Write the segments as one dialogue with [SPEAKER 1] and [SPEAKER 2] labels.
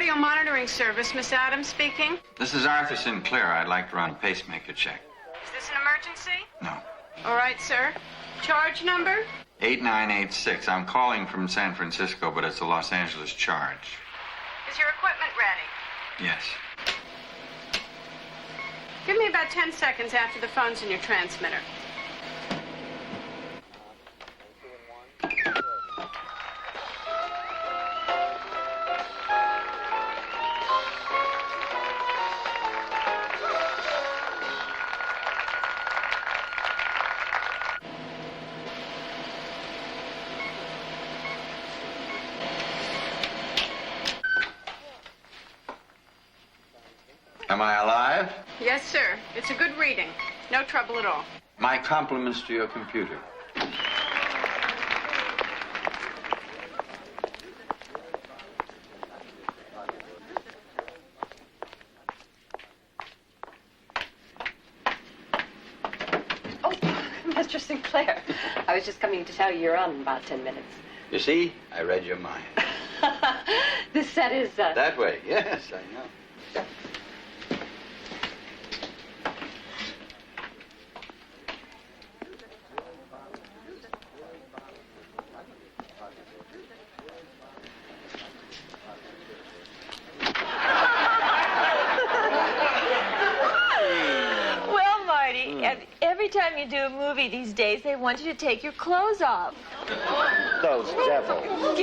[SPEAKER 1] cardio monitoring service. Miss Adams speaking.
[SPEAKER 2] This is Arthur Sinclair. I'd like to run a pacemaker check.
[SPEAKER 1] Is this an emergency?
[SPEAKER 2] No.
[SPEAKER 1] All right, sir. Charge number?
[SPEAKER 2] 8986. I'm calling from San Francisco, but it's a Los Angeles charge.
[SPEAKER 1] Is your equipment ready?
[SPEAKER 2] Yes.
[SPEAKER 1] Give me about 10 seconds after the phone's in your transmitter.
[SPEAKER 2] Am I alive?
[SPEAKER 1] Yes, sir. It's a good reading. No trouble at all.
[SPEAKER 2] My compliments to your computer.
[SPEAKER 3] Oh, Mr. Sinclair. I was just coming to tell you you're on in about 10 minutes.
[SPEAKER 2] You see, I read your mind.
[SPEAKER 3] This set is,
[SPEAKER 2] That way, yes, I know.
[SPEAKER 4] Well, Marty, every time you do a movie these days, they want you to take your clothes off.
[SPEAKER 5] Those devils.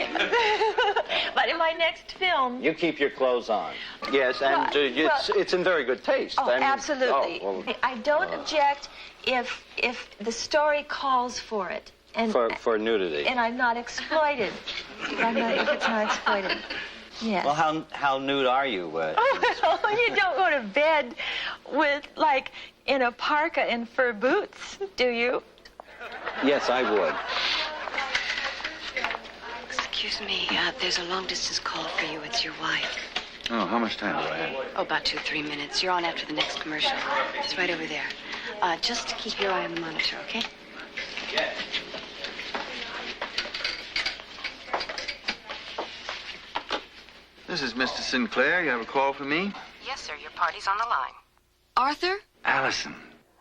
[SPEAKER 4] But in my next film...
[SPEAKER 5] You keep your clothes on. Yes, and it's in very good taste.
[SPEAKER 4] Oh, absolutely.
[SPEAKER 5] Oh, well,
[SPEAKER 4] I don't object if the story calls for it. And
[SPEAKER 5] for nudity.
[SPEAKER 4] And I'm not exploited. If it's not exploited. Yes.
[SPEAKER 5] Well, how nude are you?
[SPEAKER 4] Oh, well, you don't go to bed with, like, in a parka and fur boots, do you?
[SPEAKER 5] Yes, I would.
[SPEAKER 3] Excuse me, there's a long-distance call for you. It's your wife.
[SPEAKER 2] Oh, how much time do I have?
[SPEAKER 3] Oh, about 2-3 minutes. You're on after the next commercial. It's right over there. Just keep your eye on the monitor, okay?
[SPEAKER 2] Yes. This is Mr. Sinclair. You have a call for me?
[SPEAKER 3] Yes, sir. Your party's on the line. Arthur?
[SPEAKER 2] Allison.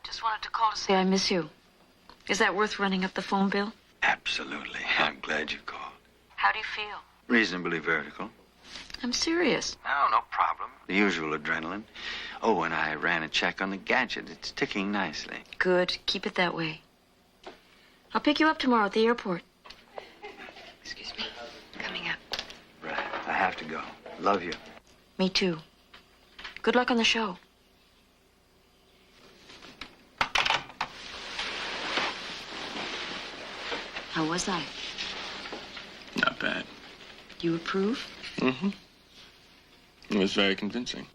[SPEAKER 3] Just wanted to call to say I miss you. Is that worth running up the phone bill?
[SPEAKER 2] Absolutely. I'm glad you called.
[SPEAKER 3] How do you feel?
[SPEAKER 2] Reasonably vertical.
[SPEAKER 3] I'm serious.
[SPEAKER 2] No problem. The usual adrenaline. Oh, and I ran a check on the gadget. It's ticking nicely.
[SPEAKER 3] Good. Keep it that way. I'll pick you up tomorrow at the airport. Excuse me. Coming up.
[SPEAKER 2] Right. I have to go. Love you.
[SPEAKER 3] Me too. Good luck on the show. How was I?
[SPEAKER 6] Not bad.
[SPEAKER 3] You approve?
[SPEAKER 6] Mm-hmm. It was very convincing.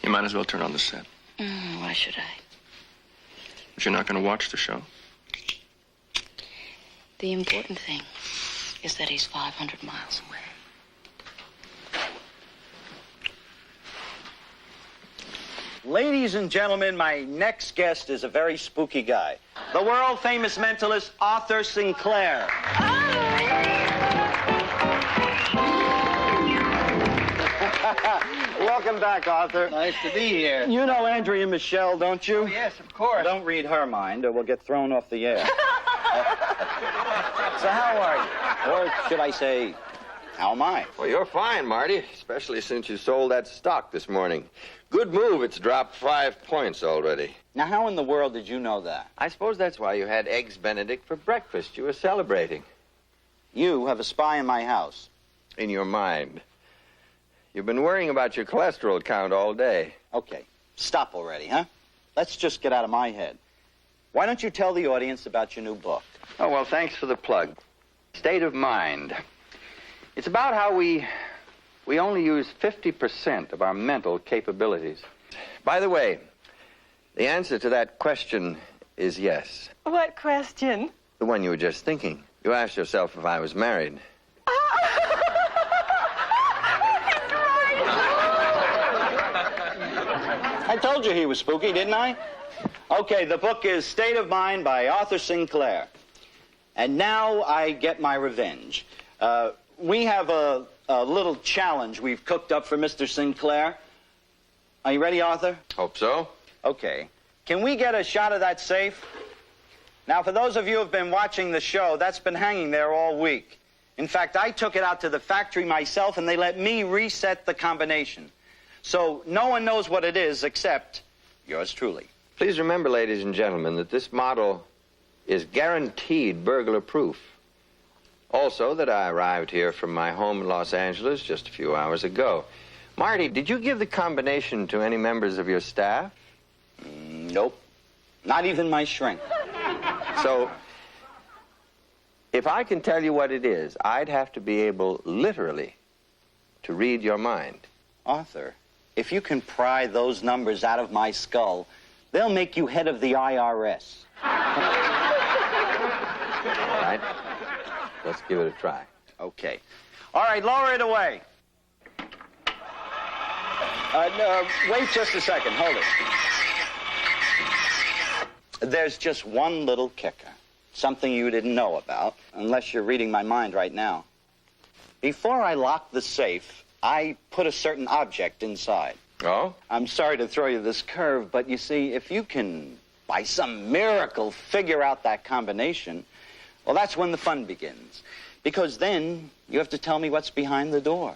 [SPEAKER 6] You might as well turn on the set.
[SPEAKER 3] Why should I?
[SPEAKER 6] But you're not going to watch the show.
[SPEAKER 3] The important thing is that he's 500 miles away.
[SPEAKER 5] Ladies and gentlemen, my next guest is a very spooky guy. The world-famous mentalist Arthur Sinclair. Welcome back, Arthur.
[SPEAKER 7] Nice to be here.
[SPEAKER 5] You know Andrea Michelle, don't you?
[SPEAKER 7] Oh, yes, of course.
[SPEAKER 5] Don't read her mind, or we'll get thrown off the air. So how are you? Or should I say, how am I?
[SPEAKER 8] Well, you're fine, Marty, especially since you sold that stock this morning. Good move. It's dropped 5 points already.
[SPEAKER 5] Now, how in the world did you know that?
[SPEAKER 8] I suppose that's why you had Eggs Benedict for breakfast. You were celebrating.
[SPEAKER 5] You have a spy in my house.
[SPEAKER 8] In your mind. You've been worrying about your cholesterol count all day.
[SPEAKER 5] Okay, stop already, huh? Let's just get out of my head. Why don't you tell the audience about your new book?
[SPEAKER 8] Oh, well, thanks for the plug. State of Mind. It's about how we only use 50% of our mental capabilities. By the way, the answer to that question is yes.
[SPEAKER 4] What question?
[SPEAKER 8] The one you were just thinking. You asked yourself if I was married.
[SPEAKER 5] I told you he was spooky, didn't I? Okay, the book is State of Mind by Arthur Sinclair. And now I get my revenge. We have a little challenge we've cooked up for Mr. Sinclair. Are you ready, Arthur?
[SPEAKER 8] Hope so.
[SPEAKER 5] Okay. Can we get a shot of that safe? Now, for those of you who have been watching the show, that's been hanging there all week. In fact, I took it out to the factory myself, and they let me reset the combination. So no one knows what it is except yours truly.
[SPEAKER 8] Please remember, ladies and gentlemen, that this model is guaranteed burglar-proof. Also, that I arrived here from my home in Los Angeles just a few hours ago. Marty, did you give the combination to any members of your staff?
[SPEAKER 5] Nope. Not even my shrink.
[SPEAKER 8] So, if I can tell you what it is, I'd have to be able, literally, to read your mind.
[SPEAKER 5] Arthur, if you can pry those numbers out of my skull, they'll make you head of the IRS.
[SPEAKER 8] Right? Let's give it a try.
[SPEAKER 5] Okay. All right, lower it away. Wait just a second. Hold it. There's just one little kicker. Something you didn't know about, unless you're reading my mind right now. Before I locked the safe, I put a certain object inside.
[SPEAKER 8] Oh?
[SPEAKER 5] I'm sorry to throw you this curve, but you see, if you can, by some miracle, figure out that combination, well, that's when the fun begins. Because then you have to tell me what's behind the door.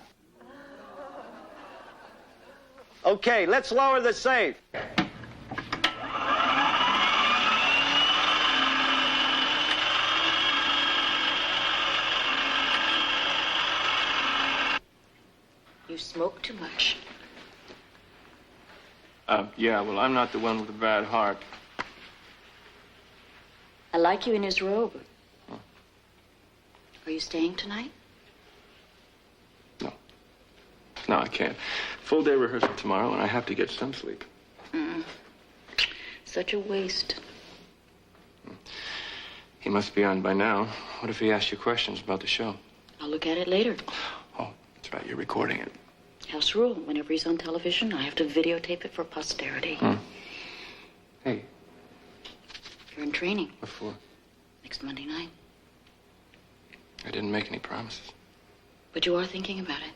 [SPEAKER 5] Okay, let's lower the safe.
[SPEAKER 3] You smoke too much.
[SPEAKER 6] Yeah, well, I'm not the one with a bad heart.
[SPEAKER 3] I like you in his robe. Are you staying tonight?
[SPEAKER 6] No. No, I can't. Full day rehearsal tomorrow, and I have to get some sleep.
[SPEAKER 3] Such a waste.
[SPEAKER 6] He must be on by now. What if he asks you questions about the show?
[SPEAKER 3] I'll look at it later.
[SPEAKER 6] Oh, that's right, you're recording it.
[SPEAKER 3] House rule. Whenever he's on television, I have to videotape it for posterity.
[SPEAKER 6] Hey,
[SPEAKER 3] You're in training
[SPEAKER 6] what for?
[SPEAKER 3] next Monday night.
[SPEAKER 6] I didn't make any promises.
[SPEAKER 3] But you are thinking about it.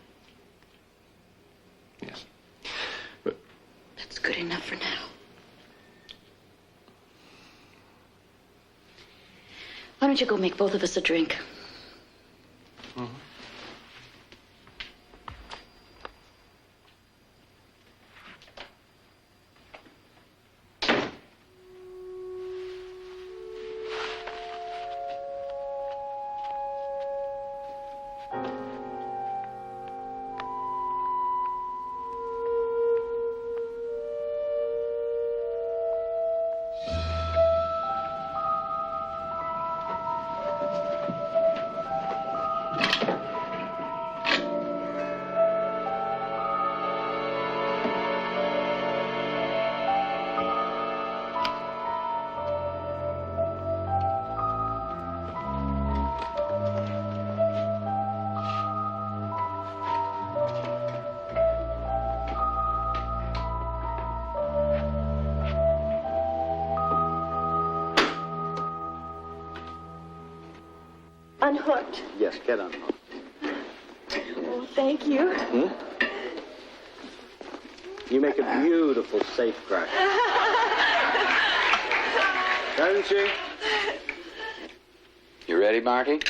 [SPEAKER 6] Yes. But
[SPEAKER 3] That's good enough for now. Why don't you go make both of us a drink?
[SPEAKER 4] Unhooked.
[SPEAKER 5] Yes, get on.
[SPEAKER 4] Oh, thank you.
[SPEAKER 5] You make a beautiful safe cracker. Doesn't she?
[SPEAKER 8] You ready, Marty?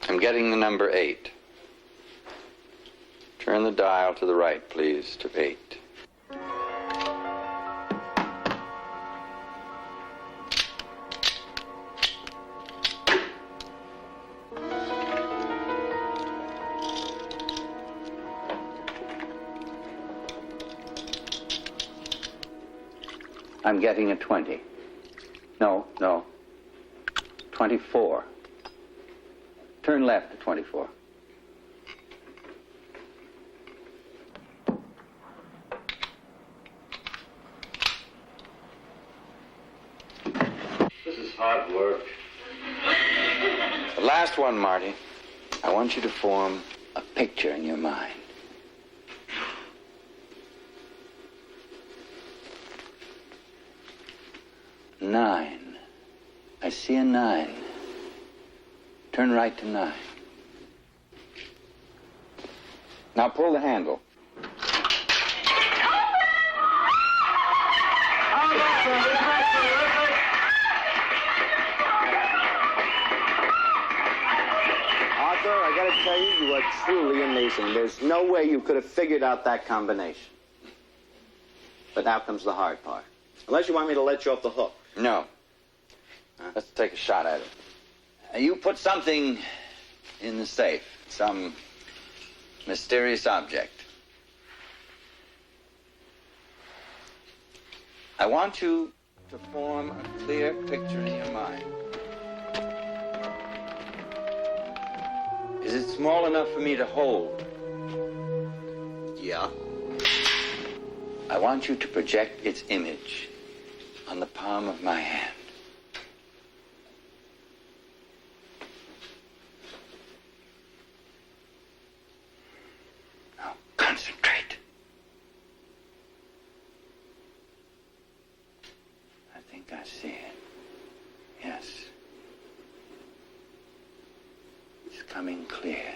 [SPEAKER 8] I'm getting the number 8. Turn the dial to the right, please, to 8. I'm getting a 20. No. 24. Turn left to 24.
[SPEAKER 5] This is hard work.
[SPEAKER 8] The last one, Marty. I want you to form a picture in your mind. 9. I see a 9. Turn right to 9. Now pull the handle.
[SPEAKER 5] Arthur, I gotta tell you, you are truly amazing. There's no way you could have figured out that combination. But now comes the hard part. Unless you want me to let you off the hook.
[SPEAKER 8] No. Let's take a shot at it. You put something in the safe. Some mysterious object. I want you to form a clear picture in your mind. Is it small enough for me to hold?
[SPEAKER 5] Yeah.
[SPEAKER 8] I want you to project its image on the palm of my hand. Now, concentrate. I think I see it. Yes. It's coming clear.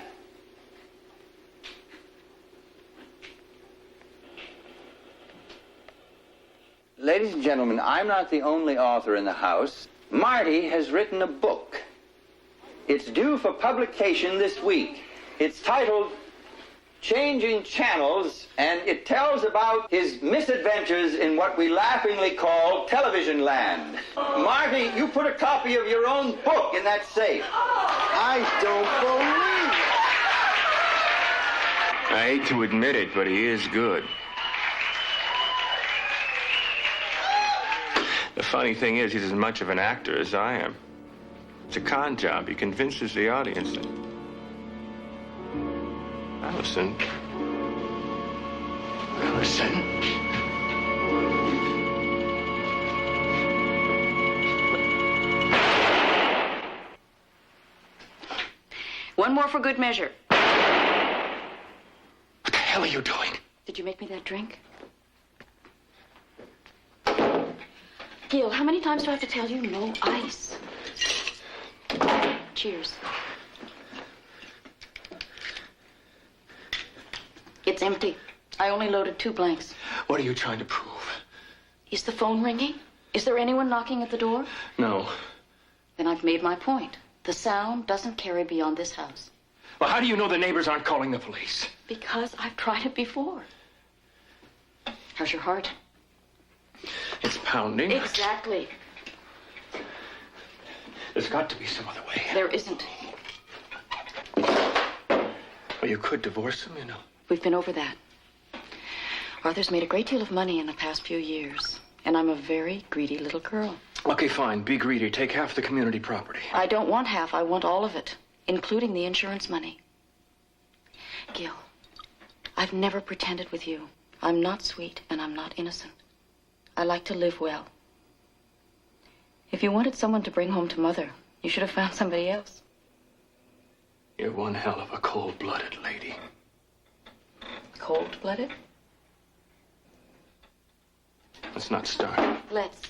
[SPEAKER 8] Ladies and gentlemen, I'm not the only author in the house. Marty has written a book. It's due for publication this week. It's titled Changing Channels, and it tells about his misadventures in what we laughingly call television land. Marty, you put a copy of your own book in that safe.
[SPEAKER 5] I don't believe it.
[SPEAKER 6] I hate to admit it, but he is good. The funny thing is, he's as much of an actor as I am. It's a con job. He convinces the audience that... Allison.
[SPEAKER 3] One more for good measure.
[SPEAKER 6] What the hell are you doing?
[SPEAKER 3] Did you make me that drink? Gil, how many times do I have to tell you no ice? Cheers. It's empty. I only loaded 2 blanks.
[SPEAKER 6] What are you trying to prove?
[SPEAKER 3] Is the phone ringing? Is there anyone knocking at the door?
[SPEAKER 6] No.
[SPEAKER 3] Then I've made my point. The sound doesn't carry beyond this house.
[SPEAKER 6] Well, how do you know the neighbors aren't calling the police?
[SPEAKER 3] Because I've tried it before. How's your heart?
[SPEAKER 6] It's pounding.
[SPEAKER 3] Exactly.
[SPEAKER 6] There's got to be some other way.
[SPEAKER 3] There isn't.
[SPEAKER 6] Well, you could divorce him, you know.
[SPEAKER 3] We've been over that. Arthur's made a great deal of money in the past few years, and I'm a very greedy little girl.
[SPEAKER 6] Okay, fine. Be greedy. Take half the community property.
[SPEAKER 3] I don't want half. I want all of it, including the insurance money. Gil, I've never pretended with you. I'm not sweet, and I'm not innocent. I like to live well. If you wanted someone to bring home to Mother, you should have found somebody else.
[SPEAKER 6] You're one hell of a cold-blooded lady.
[SPEAKER 3] Cold-blooded?
[SPEAKER 6] Let's not start.
[SPEAKER 3] Let's.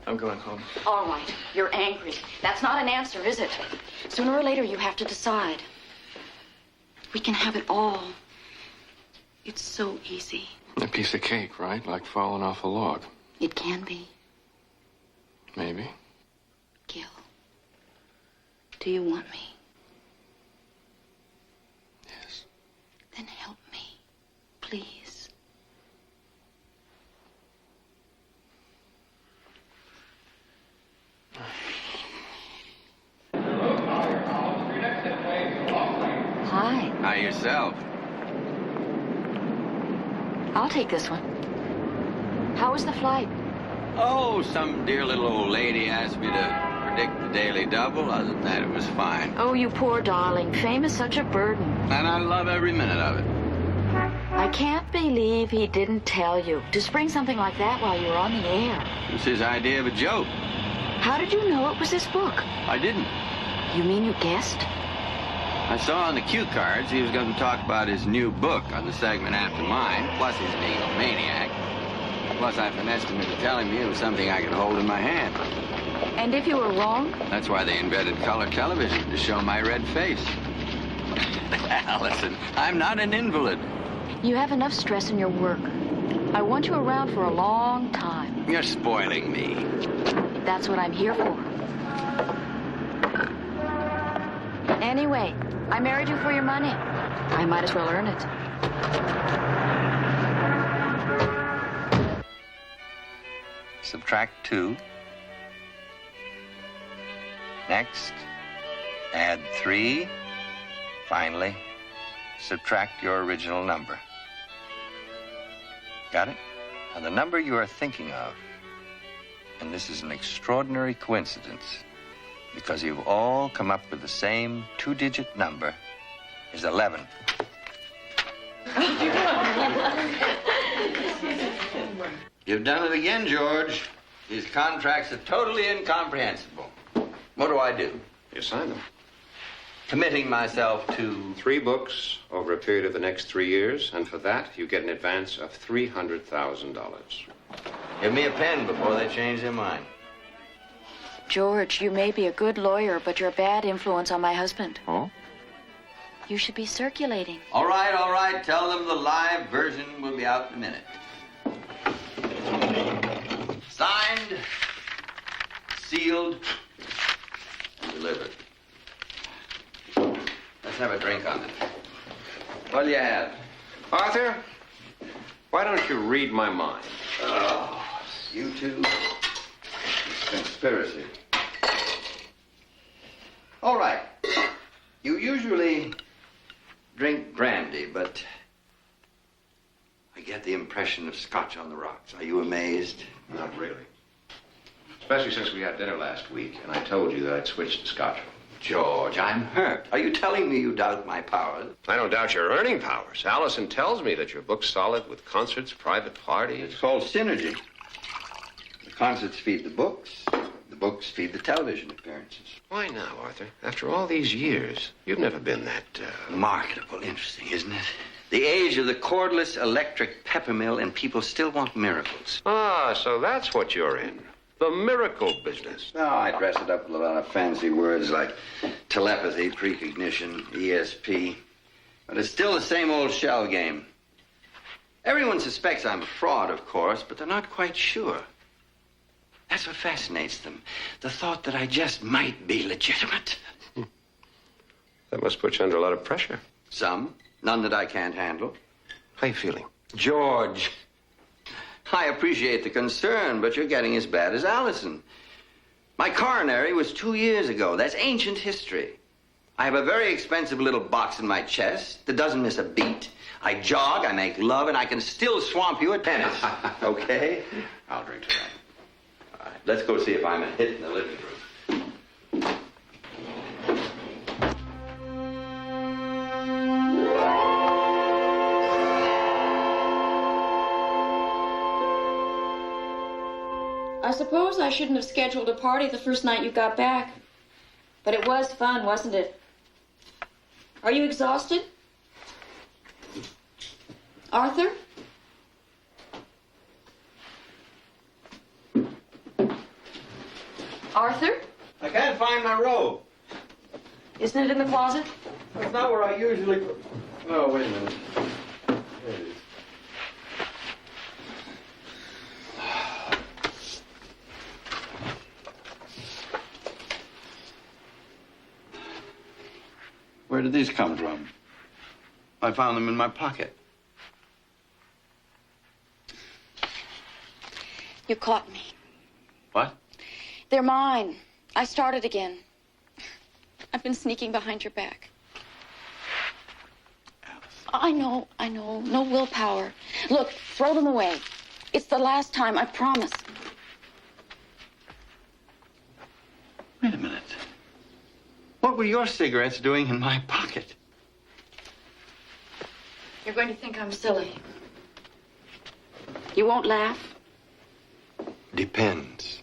[SPEAKER 6] I'm going home.
[SPEAKER 3] All right, you're angry. That's not an answer, is it? Sooner or later, you have to decide. We can have it all. It's so easy.
[SPEAKER 6] A piece of cake, right? Like falling off a log.
[SPEAKER 3] It can be.
[SPEAKER 6] Maybe.
[SPEAKER 3] Gil, do you want me?
[SPEAKER 6] Yes.
[SPEAKER 3] Then help me, please. Hi.
[SPEAKER 8] Hi, yourself.
[SPEAKER 3] I'll take this one. How was the flight?
[SPEAKER 8] Oh, some dear little old lady asked me to predict the Daily Double. Other than that, it was fine.
[SPEAKER 3] Oh, you poor darling. Fame is such a burden.
[SPEAKER 8] And I love every minute of it.
[SPEAKER 3] I can't believe he didn't tell you to spring something like that while you were on the air.
[SPEAKER 8] It was his idea of a joke.
[SPEAKER 3] How did you know it was this book?
[SPEAKER 8] I didn't.
[SPEAKER 3] You mean you guessed?
[SPEAKER 8] I saw on the cue cards he was going to talk about his new book on the segment after mine, plus he's an egomaniac.
[SPEAKER 2] Plus, I finessed him into telling me it was something I could hold in my hand.
[SPEAKER 3] And if you were wrong?
[SPEAKER 2] That's why they invented color television, to show my red face. Allison, I'm not an invalid.
[SPEAKER 3] You have enough stress in your work. I want you around for a long time.
[SPEAKER 2] You're spoiling me.
[SPEAKER 3] That's what I'm here for. Anyway, I married you for your money. I might as well earn it.
[SPEAKER 2] Subtract 2. Next, add 3. Finally, subtract your original number. Got it? Now, the number you are thinking of, and this is an extraordinary coincidence, because you've all come up with the same 2-digit number, is 11. You've done it again, George. These contracts are totally incomprehensible. What do I do?
[SPEAKER 7] You sign them.
[SPEAKER 2] Committing myself to...
[SPEAKER 7] 3 books over a period of the next 3 years, and for that, you get an advance of $300,000.
[SPEAKER 2] Give me a pen before they change their mind.
[SPEAKER 3] George, you may be a good lawyer, but you're a bad influence on my husband.
[SPEAKER 7] Oh?
[SPEAKER 3] You should be circulating.
[SPEAKER 2] All right, all right. Tell them the live version will be out in a minute. Signed, sealed, and delivered. Let's have a drink on it. What'll you have?
[SPEAKER 7] Arthur, why don't you read my mind?
[SPEAKER 2] Oh, you two. Conspiracy. All right. You usually drink brandy, but I get the impression of scotch on the rocks. Are you amazed?
[SPEAKER 7] Not really. Especially since we had dinner last week, and I told you that I'd switched to scotch.
[SPEAKER 2] George, I'm hurt. Are you telling me you doubt my powers?
[SPEAKER 7] I don't doubt your earning powers. Allison tells me that your book's solid with concerts, private parties.
[SPEAKER 2] It's called synergy. The concerts feed the books feed the television appearances.
[SPEAKER 7] Why now, Arthur? After all these years, you've never been that,
[SPEAKER 2] Marketable, interesting, isn't it? The age of the cordless electric peppermill, and people still want miracles.
[SPEAKER 7] Ah, so that's what you're in. The miracle business.
[SPEAKER 2] No, I dress it up with a lot of fancy words like telepathy, precognition, ESP. But it's still the same old shell game. Everyone suspects I'm a fraud, of course, but they're not quite sure. That's what fascinates them. The thought that I just might be legitimate.
[SPEAKER 7] That must put you under a lot of pressure.
[SPEAKER 2] Some. None that I can't handle.
[SPEAKER 7] How are you feeling?
[SPEAKER 2] George, I appreciate the concern, but you're getting as bad as Allison. My coronary was 2 years ago. That's ancient history. I have a very expensive little box in my chest that doesn't miss a beat. I jog, I make love, and I can still swamp you at tennis. Okay?
[SPEAKER 7] I'll drink to that.
[SPEAKER 2] All right, let's go see if I'm a hit in the living room.
[SPEAKER 3] I suppose I shouldn't have scheduled a party the first night you got back. But it was fun, wasn't it? Are you exhausted? Arthur? Arthur?
[SPEAKER 2] I can't find my robe.
[SPEAKER 3] Isn't it in the closet?
[SPEAKER 2] That's not where I usually put... Oh, wait a minute. There it is. Where did these come from? I found them in my pocket.
[SPEAKER 3] You caught me.
[SPEAKER 2] What?
[SPEAKER 3] They're mine. I started again. I've been sneaking behind your back. I know. No willpower. Look, throw them away. It's the last time, I promise.
[SPEAKER 2] Wait a minute. What were your cigarettes doing in my pocket?
[SPEAKER 3] You're going to think I'm silly. You won't laugh?
[SPEAKER 2] Depends.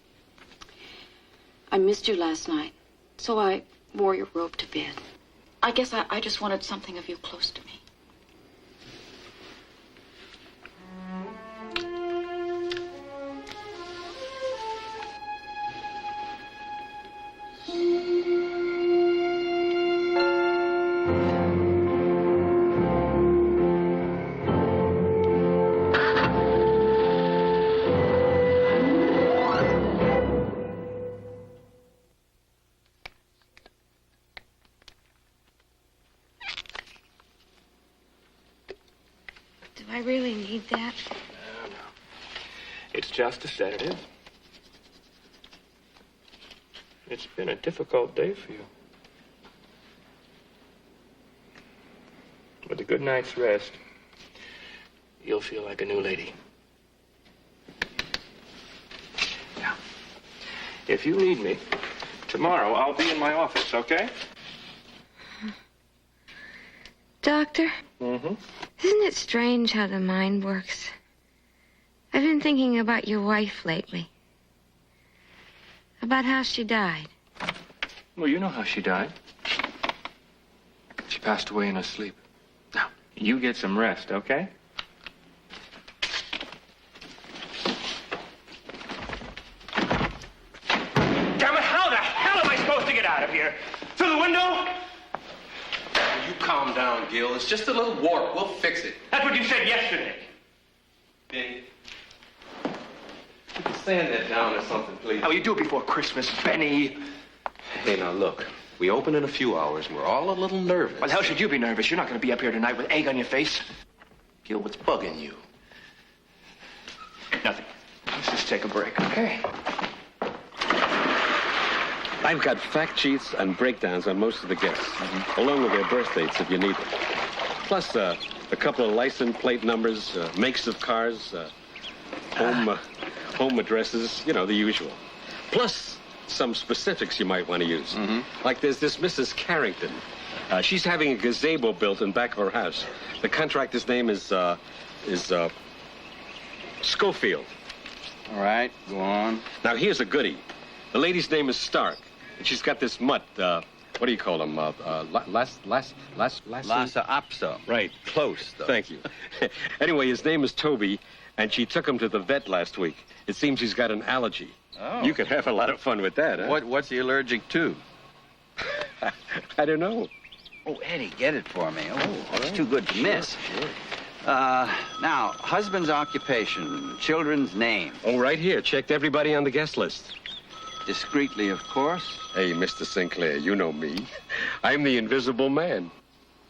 [SPEAKER 3] I missed you last night, so I wore your robe to bed. I guess I just wanted something of you close to me.
[SPEAKER 9] I really need that.
[SPEAKER 6] No, no. It's just a sedative. It's been a difficult day for you. With a good night's rest, you'll feel like a new lady. Now, if you need me, tomorrow I'll be in my office, okay?
[SPEAKER 9] Doctor,
[SPEAKER 6] Mm-hmm.
[SPEAKER 9] isn't it strange how the mind works? I've been thinking about your wife lately. About how she died.
[SPEAKER 6] Well, you know how she died. She passed away in her sleep. Now, you get some rest, okay? Damn it, how the hell am I supposed to get out of here? Through the window?
[SPEAKER 10] You calm down, Gil. It's just a little warp. We'll fix it.
[SPEAKER 6] That's what you said yesterday.
[SPEAKER 10] Benny, you can sand that down or something, please.
[SPEAKER 6] How will you do it before Christmas, Benny?
[SPEAKER 10] Hey, now look. We open in a few hours. We're all a little nervous.
[SPEAKER 6] Why the hell should you be nervous? You're not going to be up here tonight with egg on your face.
[SPEAKER 10] Gil, what's bugging you?
[SPEAKER 6] Nothing. Let's just take a break, okay?
[SPEAKER 11] I've got fact sheets and breakdowns on most of the guests, along with their birth dates if you need them. Plus a couple of license plate numbers, makes of cars, home addresses, you know, the usual. Plus some specifics you might want to use. Like there's this Mrs. Carrington. She's having a gazebo built in back of her house. The contractor's name is Schofield.
[SPEAKER 8] All right, go on.
[SPEAKER 11] Now, here's a goodie. The lady's name is Stark, and she's got this mutt, what do you call him? Lhasa
[SPEAKER 8] Apso.
[SPEAKER 11] Right.
[SPEAKER 8] Close, though.
[SPEAKER 11] Thank you. Anyway, his name is Toby, and she took him to the vet last week. It seems he's got an allergy.
[SPEAKER 8] Oh.
[SPEAKER 11] You could have a lot of fun with that, huh?
[SPEAKER 8] What's he allergic to?
[SPEAKER 11] I don't know.
[SPEAKER 8] Oh, Eddie, get it for me. Oh, it's too good to miss.
[SPEAKER 11] Sure.
[SPEAKER 8] Now, husband's occupation, children's name.
[SPEAKER 11] Oh, right here. Checked everybody on the guest list.
[SPEAKER 8] Discreetly, of course.
[SPEAKER 11] Hey, Mr. Sinclair, you know me. I'm the invisible man.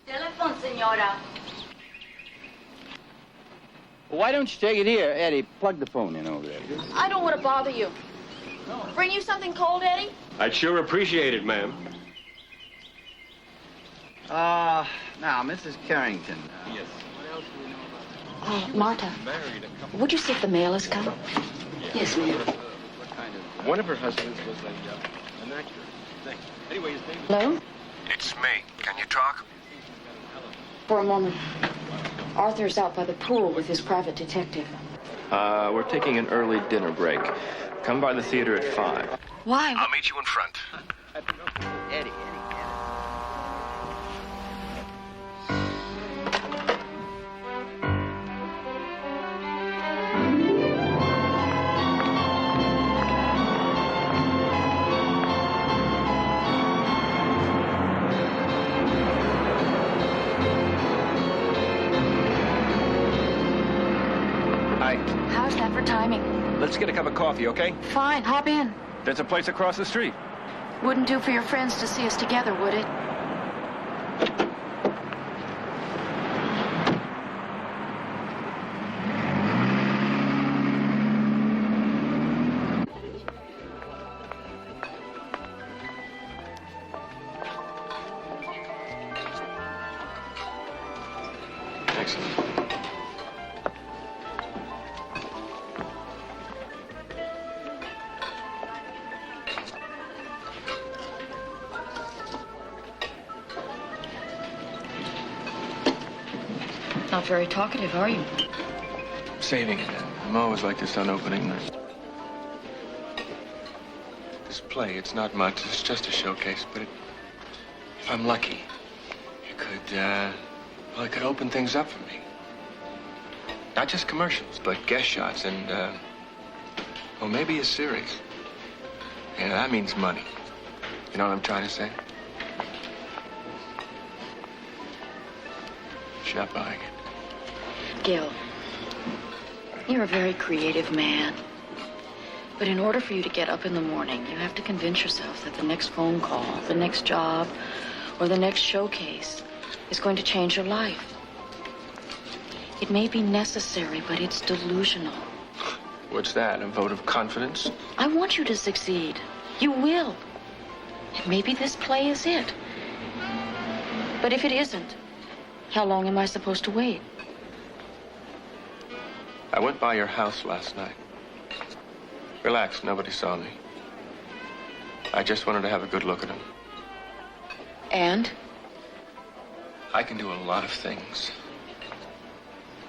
[SPEAKER 3] Telephone, senora.
[SPEAKER 8] Why don't you take it here? Eddie, plug the phone in over there.
[SPEAKER 3] I don't want to bother you. Bring you something cold, Eddie?
[SPEAKER 11] I'd sure appreciate it, ma'am.
[SPEAKER 8] Now, Mrs. Carrington.
[SPEAKER 11] Yes.
[SPEAKER 3] Marta, would you see if the mail has come? Yes, ma'am.
[SPEAKER 11] One of her husbands was an actor. Thanks. Anyway, his name...
[SPEAKER 3] Hello?
[SPEAKER 6] It's me. Can you talk?
[SPEAKER 3] For a moment. Arthur's out by the pool with his private detective.
[SPEAKER 6] We're taking an early dinner break. Come by the theater at 5.
[SPEAKER 3] Why?
[SPEAKER 6] I'll meet you in front.
[SPEAKER 8] Eddie.
[SPEAKER 3] How's that for timing?
[SPEAKER 6] Let's get a cup of coffee, okay?
[SPEAKER 3] Fine, hop in.
[SPEAKER 6] There's a place across the street.
[SPEAKER 3] Wouldn't do for your friends to see us together, would it?
[SPEAKER 6] Excellent.
[SPEAKER 3] Not very talkative, are you?
[SPEAKER 6] Saving it. I'm always like this on opening night. This play, it's not much. It's just a showcase, but if I'm lucky, it could open things up for me. Not just commercials, but guest shots and, well, maybe a series. Yeah, that means money. You know what I'm trying to say? Stop buying it.
[SPEAKER 3] Gil, you're a very creative man. But in order for you to get up in the morning, you have to convince yourself that the next phone call, the next job, or the next showcase is going to change your life. It may be necessary, but it's delusional.
[SPEAKER 6] What's that, a vote of confidence?
[SPEAKER 3] I want you to succeed. You will. And maybe this play is it. But if it isn't, how long am I supposed to wait?
[SPEAKER 6] I went by your house last night. Relax, nobody saw me. I just wanted to have a good look at him.
[SPEAKER 3] And?
[SPEAKER 6] I can do a lot of things.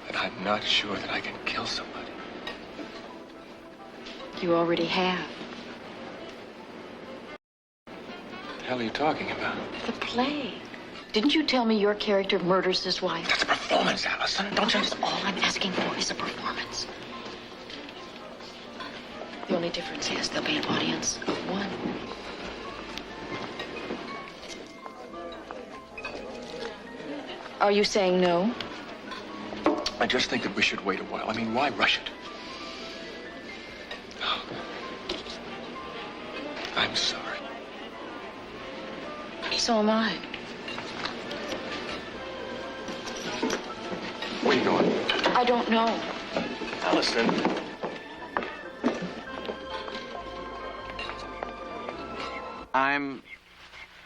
[SPEAKER 6] But I'm not sure that I can kill somebody.
[SPEAKER 3] You already have.
[SPEAKER 6] What the hell are you talking about?
[SPEAKER 3] The play. Didn't you tell me your character murders his wife?
[SPEAKER 6] That's a performance, Allison. Don't you...
[SPEAKER 3] That's all I'm asking for is a performance. The only difference is there'll be an audience of one. Are you saying no?
[SPEAKER 6] I just think that we should wait a while. I mean, why rush it? Oh. I'm sorry.
[SPEAKER 3] So am I.
[SPEAKER 6] Where are you going?
[SPEAKER 3] I don't know.
[SPEAKER 6] Allison.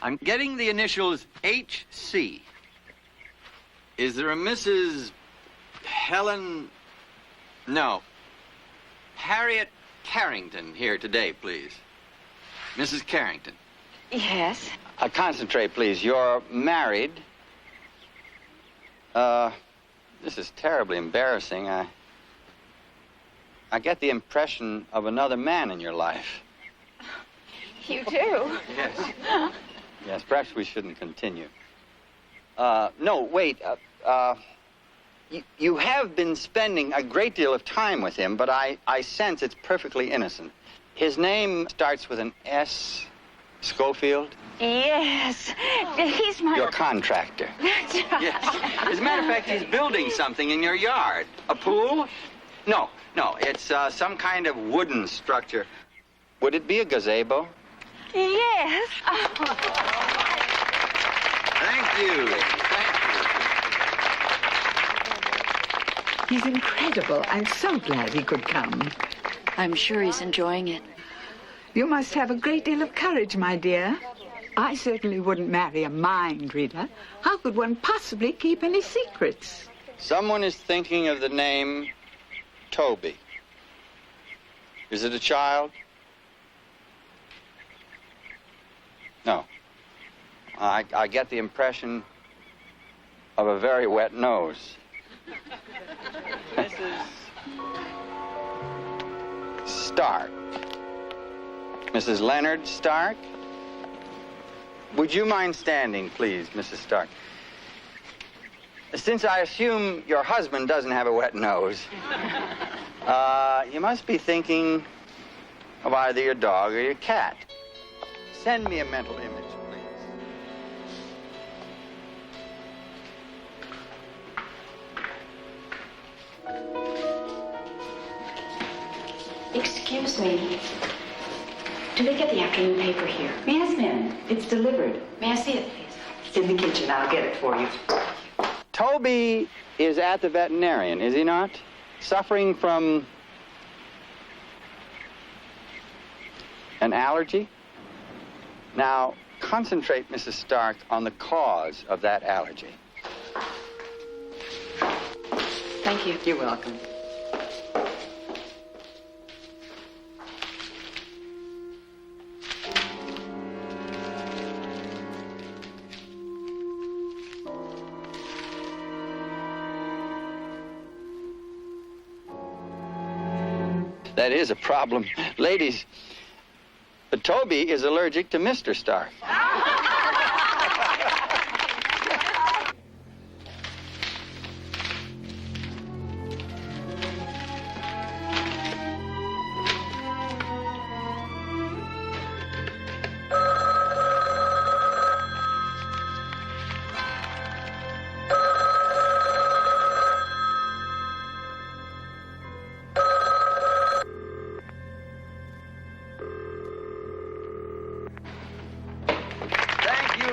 [SPEAKER 2] I'm getting the initials H.C. Is there a Mrs. Helen... No. Harriet Carrington here today, please. Mrs. Carrington.
[SPEAKER 4] Yes.
[SPEAKER 8] Concentrate, please. You're married. This is terribly embarrassing. I get the impression of another man in your life.
[SPEAKER 4] You do?
[SPEAKER 8] Yes. Yes, perhaps we shouldn't continue. No, wait. You have been spending a great deal of time with him, but I sense it's perfectly innocent. His name starts with an S. Schofield?
[SPEAKER 4] Yes. He's my...
[SPEAKER 8] Your contractor.
[SPEAKER 4] That's right.
[SPEAKER 2] Yes. As a matter of fact, he's building something in your yard. A pool?
[SPEAKER 8] No, it's some kind of wooden structure. Would it be a gazebo?
[SPEAKER 4] Yes.
[SPEAKER 2] Thank you.
[SPEAKER 12] He's incredible. I'm so glad he could come.
[SPEAKER 3] I'm sure he's enjoying it.
[SPEAKER 12] You must have a great deal of courage, my dear. I certainly wouldn't marry a mind reader. How could one possibly keep any secrets?
[SPEAKER 8] Someone is thinking of the name Toby. Is it a child? No. I get the impression of a very wet nose. Mrs. Stark. Mrs. Leonard Stark? Would you mind standing, please, Mrs. Stark? Since I assume your husband doesn't have a wet nose, you must be thinking of either your dog or your cat. Send me a mental image, please.
[SPEAKER 3] Excuse me. Do they get the afternoon paper here?
[SPEAKER 13] Yes, ma'am. It's delivered.
[SPEAKER 3] May I see it, please?
[SPEAKER 13] It's in the kitchen. I'll get it for you.
[SPEAKER 8] Toby is at the veterinarian, is he not? Suffering from an allergy? Now, concentrate, Mrs. Stark, on the cause of that allergy.
[SPEAKER 3] Thank you.
[SPEAKER 13] You're welcome.
[SPEAKER 8] That is a problem. Ladies, but Toby is allergic to Mr. Stark.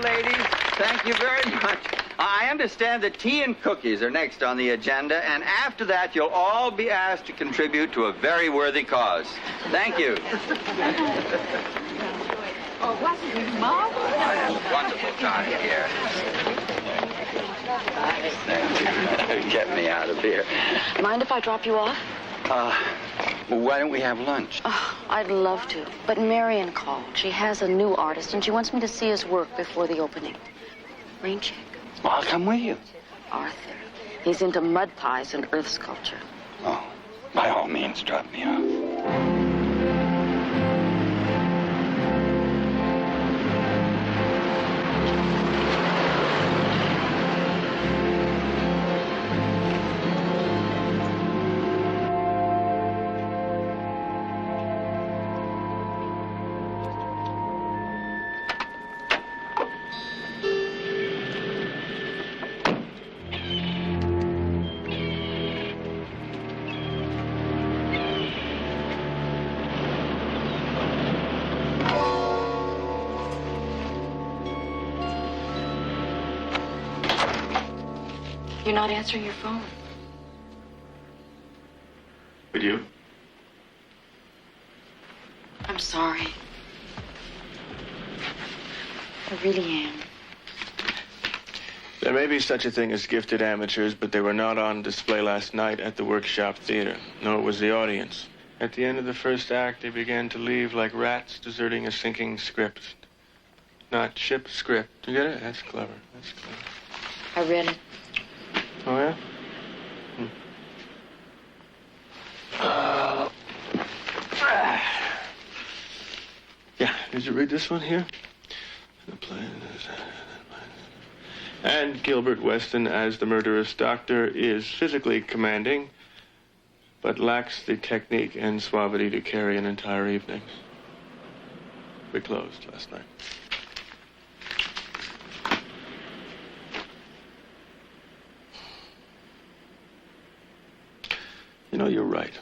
[SPEAKER 8] Ladies, thank you very much. I understand that tea and cookies are next on the agenda, and after that, you'll all be asked to contribute to a very worthy cause. Thank you.
[SPEAKER 12] Oh, wasn't it marvelous?
[SPEAKER 8] I had a wonderful time here. Get me out of here.
[SPEAKER 3] Mind if I drop you off?
[SPEAKER 8] Well, why don't we have lunch?
[SPEAKER 3] Oh, I'd love to. But Marion called. She has a new artist, and she wants me to see his work before the opening. Rain check.
[SPEAKER 8] Well, I'll come with you.
[SPEAKER 3] Arthur. He's into mud pies and earth sculpture.
[SPEAKER 8] Oh, by all means, drop me off.
[SPEAKER 3] You're not answering your phone.
[SPEAKER 6] Would you?
[SPEAKER 3] I'm sorry. I really am.
[SPEAKER 6] There may be such a thing as gifted amateurs, but they were not on display last night at the Workshop Theater. No, it was the audience. At the end of the first act, they began to leave like rats deserting a sinking script. Not ship script. You get it? That's clever. That's clever.
[SPEAKER 3] I read it.
[SPEAKER 6] Oh, yeah? Yeah, did you read this one here? The play. And Gilbert Weston as the murderous doctor is physically commanding, but lacks the technique and suavity to carry an entire evening. We closed last night. You know, you're right.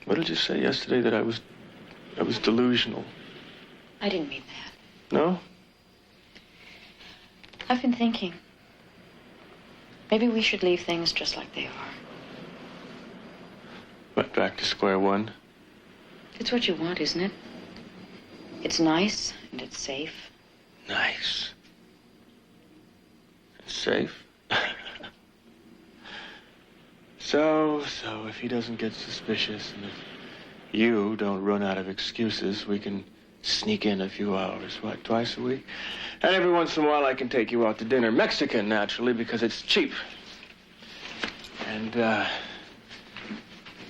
[SPEAKER 6] What did you say yesterday? That I was delusional.
[SPEAKER 3] I didn't mean that.
[SPEAKER 6] No?
[SPEAKER 3] I've been thinking. Maybe we should leave things just like they are.
[SPEAKER 6] What, back to square one?
[SPEAKER 3] It's what you want, isn't it? It's nice and it's safe.
[SPEAKER 6] Nice. It's safe. So, if he doesn't get suspicious and if you don't run out of excuses, we can sneak in a few hours, what, twice a week? And every once in a while I can take you out to dinner. Mexican, naturally, because it's cheap. And,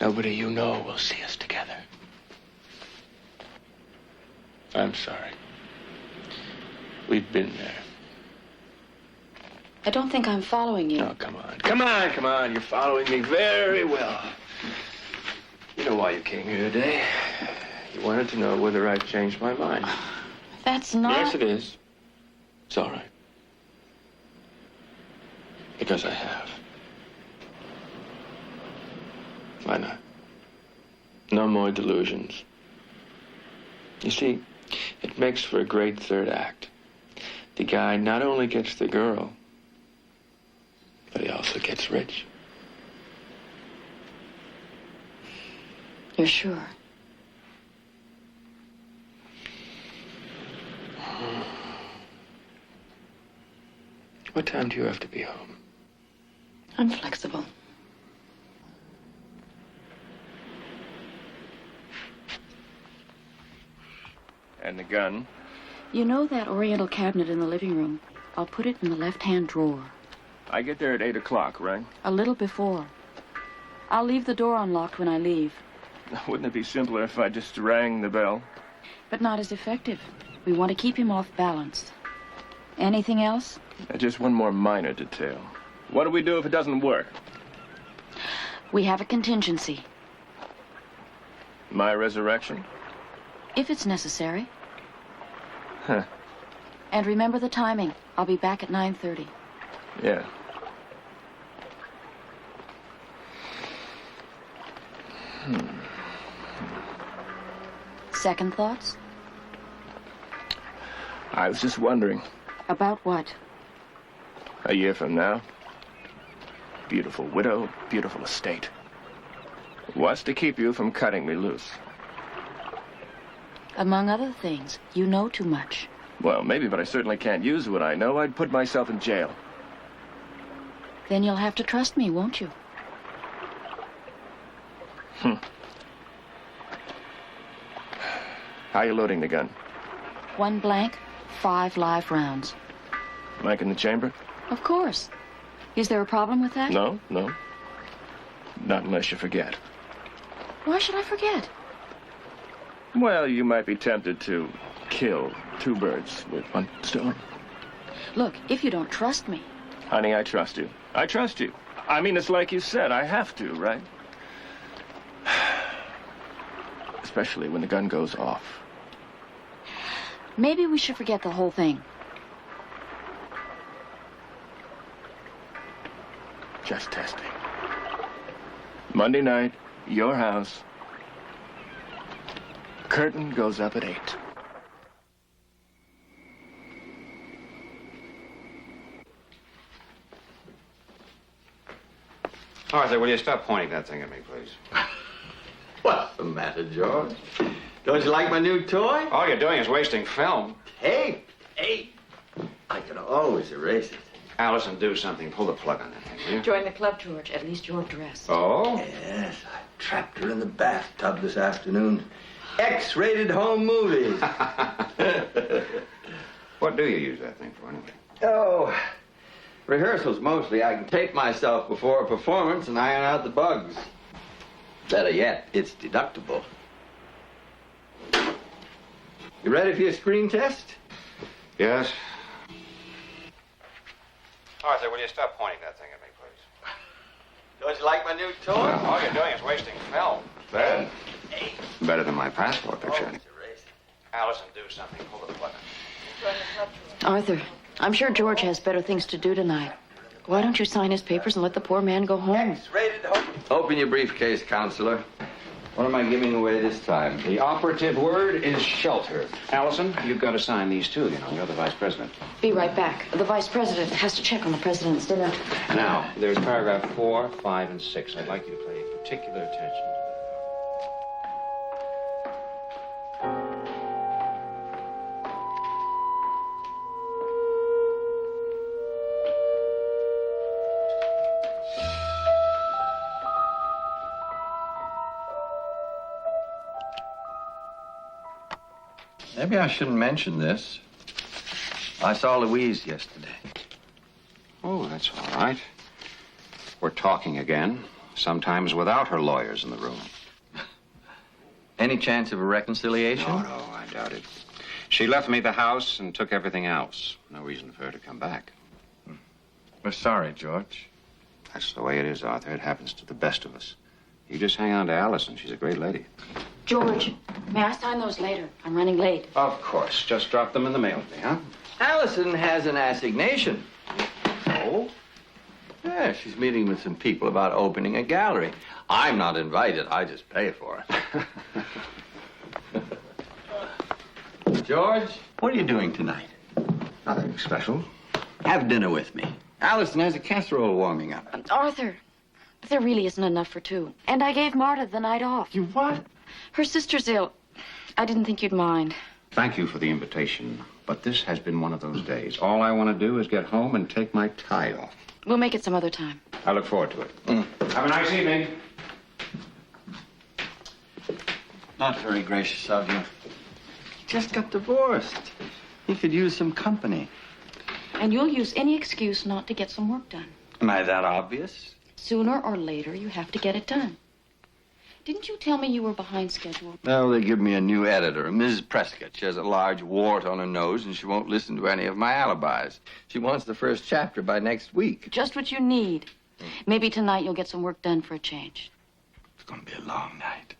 [SPEAKER 6] nobody you know will see us together. I'm sorry. We've been there.
[SPEAKER 3] I don't think I'm following you.
[SPEAKER 6] Oh, come on. Come on, come on. You're following me very well. You know why you came here today. You wanted to know whether I'd changed my mind.
[SPEAKER 3] That's not...
[SPEAKER 6] Yes, it is. It's all right. Because I have. Why not? No more delusions. You see, it makes for a great third act. The guy not only gets the girl, but he also gets rich.
[SPEAKER 3] You're sure?
[SPEAKER 6] What time do you have to be home?
[SPEAKER 3] I'm flexible.
[SPEAKER 6] And the gun?
[SPEAKER 3] You know that oriental cabinet in the living room? I'll put it in the left-hand drawer.
[SPEAKER 6] I get there at 8 o'clock, right?
[SPEAKER 3] A little before. I'll leave the door unlocked when I leave.
[SPEAKER 6] Wouldn't it be simpler if I just rang the bell?
[SPEAKER 3] But not as effective. We want to keep him off balance. Anything else?
[SPEAKER 6] Just one more minor detail. What do we do if it doesn't work?
[SPEAKER 3] We have a contingency.
[SPEAKER 6] My resurrection?
[SPEAKER 3] If it's necessary.
[SPEAKER 6] Huh.
[SPEAKER 3] And remember the timing. I'll be back at 9:30.
[SPEAKER 6] Yeah.
[SPEAKER 3] Second thoughts?
[SPEAKER 6] I was just wondering.
[SPEAKER 3] About what?
[SPEAKER 6] A year from now, beautiful widow, beautiful estate. What's to keep you from cutting me loose?
[SPEAKER 3] Among other things, you know too much.
[SPEAKER 6] Well, maybe, but I certainly can't use what I know. I'd put myself in jail.
[SPEAKER 3] Then you'll have to trust me, won't you?
[SPEAKER 6] How are you loading the gun?
[SPEAKER 3] 1 blank, 5 live rounds.
[SPEAKER 6] Like in the chamber?
[SPEAKER 3] Of course. Is there a problem with that?
[SPEAKER 6] No, no. Not unless you forget.
[SPEAKER 3] Why should I forget?
[SPEAKER 6] Well, you might be tempted to kill 2 birds with 1 stone.
[SPEAKER 3] Look, if you don't trust me...
[SPEAKER 6] Honey, I trust you. I trust you. I mean, it's like you said, I have to, right? Especially when the gun goes off.
[SPEAKER 3] Maybe we should forget the whole thing.
[SPEAKER 6] Just testing. Monday night, your house. Curtain goes up at 8.
[SPEAKER 7] Arthur, will you stop pointing that thing at me, please?
[SPEAKER 2] What's the matter, George? Don't you like my new toy?
[SPEAKER 7] All you're doing is wasting film.
[SPEAKER 2] Hey, I can always erase it.
[SPEAKER 7] Allison, do something. Pull the plug on that thing, will you?
[SPEAKER 3] Join the club, George. At least you're dressed.
[SPEAKER 7] Oh?
[SPEAKER 2] Yes, I trapped her in the bathtub this afternoon. X-rated home movies.
[SPEAKER 7] What do you use that thing for, anyway?
[SPEAKER 2] Oh, rehearsals mostly. I can tape myself before a performance and iron out the bugs. Better yet, it's deductible. You ready for your screen test?
[SPEAKER 7] Yes. Arthur, will you stop pointing that thing at me, please?
[SPEAKER 2] Don't you like my new toy?
[SPEAKER 7] Well, all you're doing is wasting film.
[SPEAKER 2] Hey.
[SPEAKER 7] Better than my passport picture. Allison, do something. Pull the plug on.
[SPEAKER 3] Arthur, I'm sure George has better things to do tonight. Why don't you sign his papers and let the poor man go home?
[SPEAKER 2] X-rated home. Open your briefcase, counselor. What am I giving away this time?
[SPEAKER 7] The operative word is shelter. Allison, you've got to sign these too, you know. You're the vice president.
[SPEAKER 3] Be right back. The vice president has to check on the president's dinner.
[SPEAKER 7] Now, there's paragraph 4, 5, and 6. I'd like you to pay particular attention.
[SPEAKER 2] Maybe I shouldn't mention this. I saw Louise yesterday.
[SPEAKER 7] Oh, that's all right. We're talking again, sometimes without her lawyers in the room.
[SPEAKER 2] Any chance of a reconciliation?
[SPEAKER 7] No, I doubt it. She left me the house and took everything else. No reason for her to come back.
[SPEAKER 2] We're sorry, George.
[SPEAKER 7] That's the way it is, Arthur. It happens to the best of us. You just hang on to Allison. She's a great lady.
[SPEAKER 3] George, may I sign those later? I'm running late.
[SPEAKER 7] Of course. Just drop them in the mail to me, huh?
[SPEAKER 2] Allison has an assignation.
[SPEAKER 7] Oh?
[SPEAKER 2] Yeah, she's meeting with some people about opening a gallery. I'm not invited. I just pay for it. George, what are you doing tonight?
[SPEAKER 7] Nothing special.
[SPEAKER 2] Have dinner with me. Allison has a casserole warming up.
[SPEAKER 3] Arthur, there really isn't enough for 2. And I gave Marta the night off.
[SPEAKER 2] You what?
[SPEAKER 3] Her sister's ill. I didn't think you'd mind.
[SPEAKER 7] Thank you for the invitation, but this has been one of those days. All I want to do is get home and take my tie off.
[SPEAKER 3] We'll make it some other time.
[SPEAKER 7] I look forward to it. Have a nice evening.
[SPEAKER 2] Not very gracious of you. Just got divorced. He could use some company.
[SPEAKER 3] And you'll use any excuse not to get some work done.
[SPEAKER 2] Am I that obvious?
[SPEAKER 3] Sooner or later, you have to get it done. Didn't you tell me you were behind schedule?
[SPEAKER 2] No, they give me a new editor, Mrs. Prescott. She has a large wart on her nose, and she won't listen to any of my alibis. She wants the first chapter by next week.
[SPEAKER 3] Just what you need. Maybe tonight you'll get some work done for a change.
[SPEAKER 2] It's going to be a long night.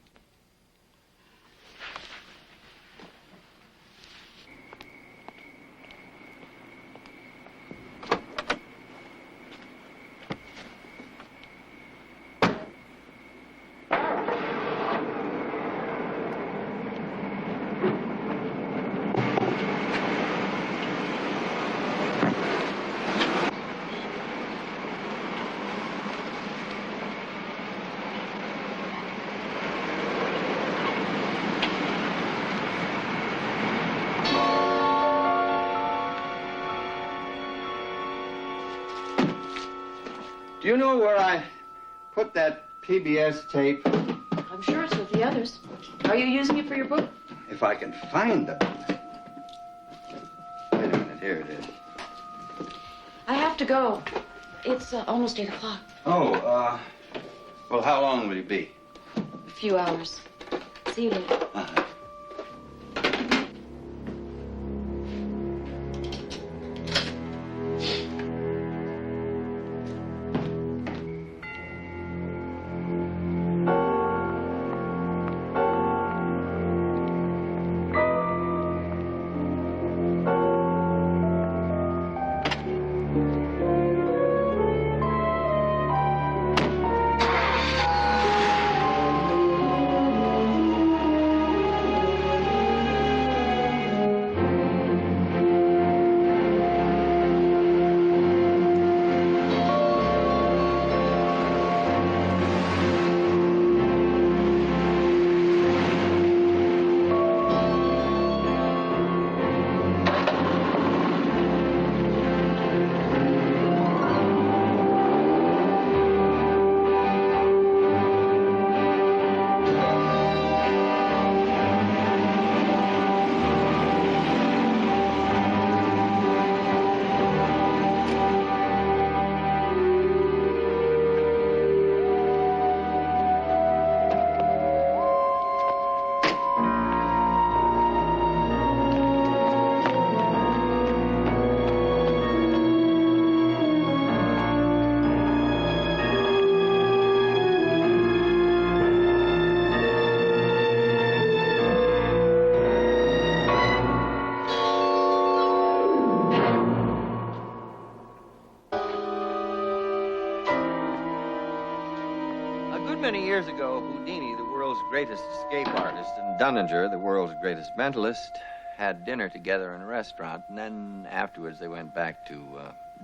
[SPEAKER 2] Do you know where I put that PBS tape?
[SPEAKER 3] I'm sure it's with the others. Are you using it for your book?
[SPEAKER 2] If I can find them. Wait a minute, here it is.
[SPEAKER 3] I have to go. It's almost 8 o'clock.
[SPEAKER 2] Oh, well, how long will you be?
[SPEAKER 3] A few hours. See you later.
[SPEAKER 8] Many years ago, Houdini, the world's greatest escape artist, and Dunninger, the world's greatest mentalist, had dinner together in a restaurant, and then afterwards they went back to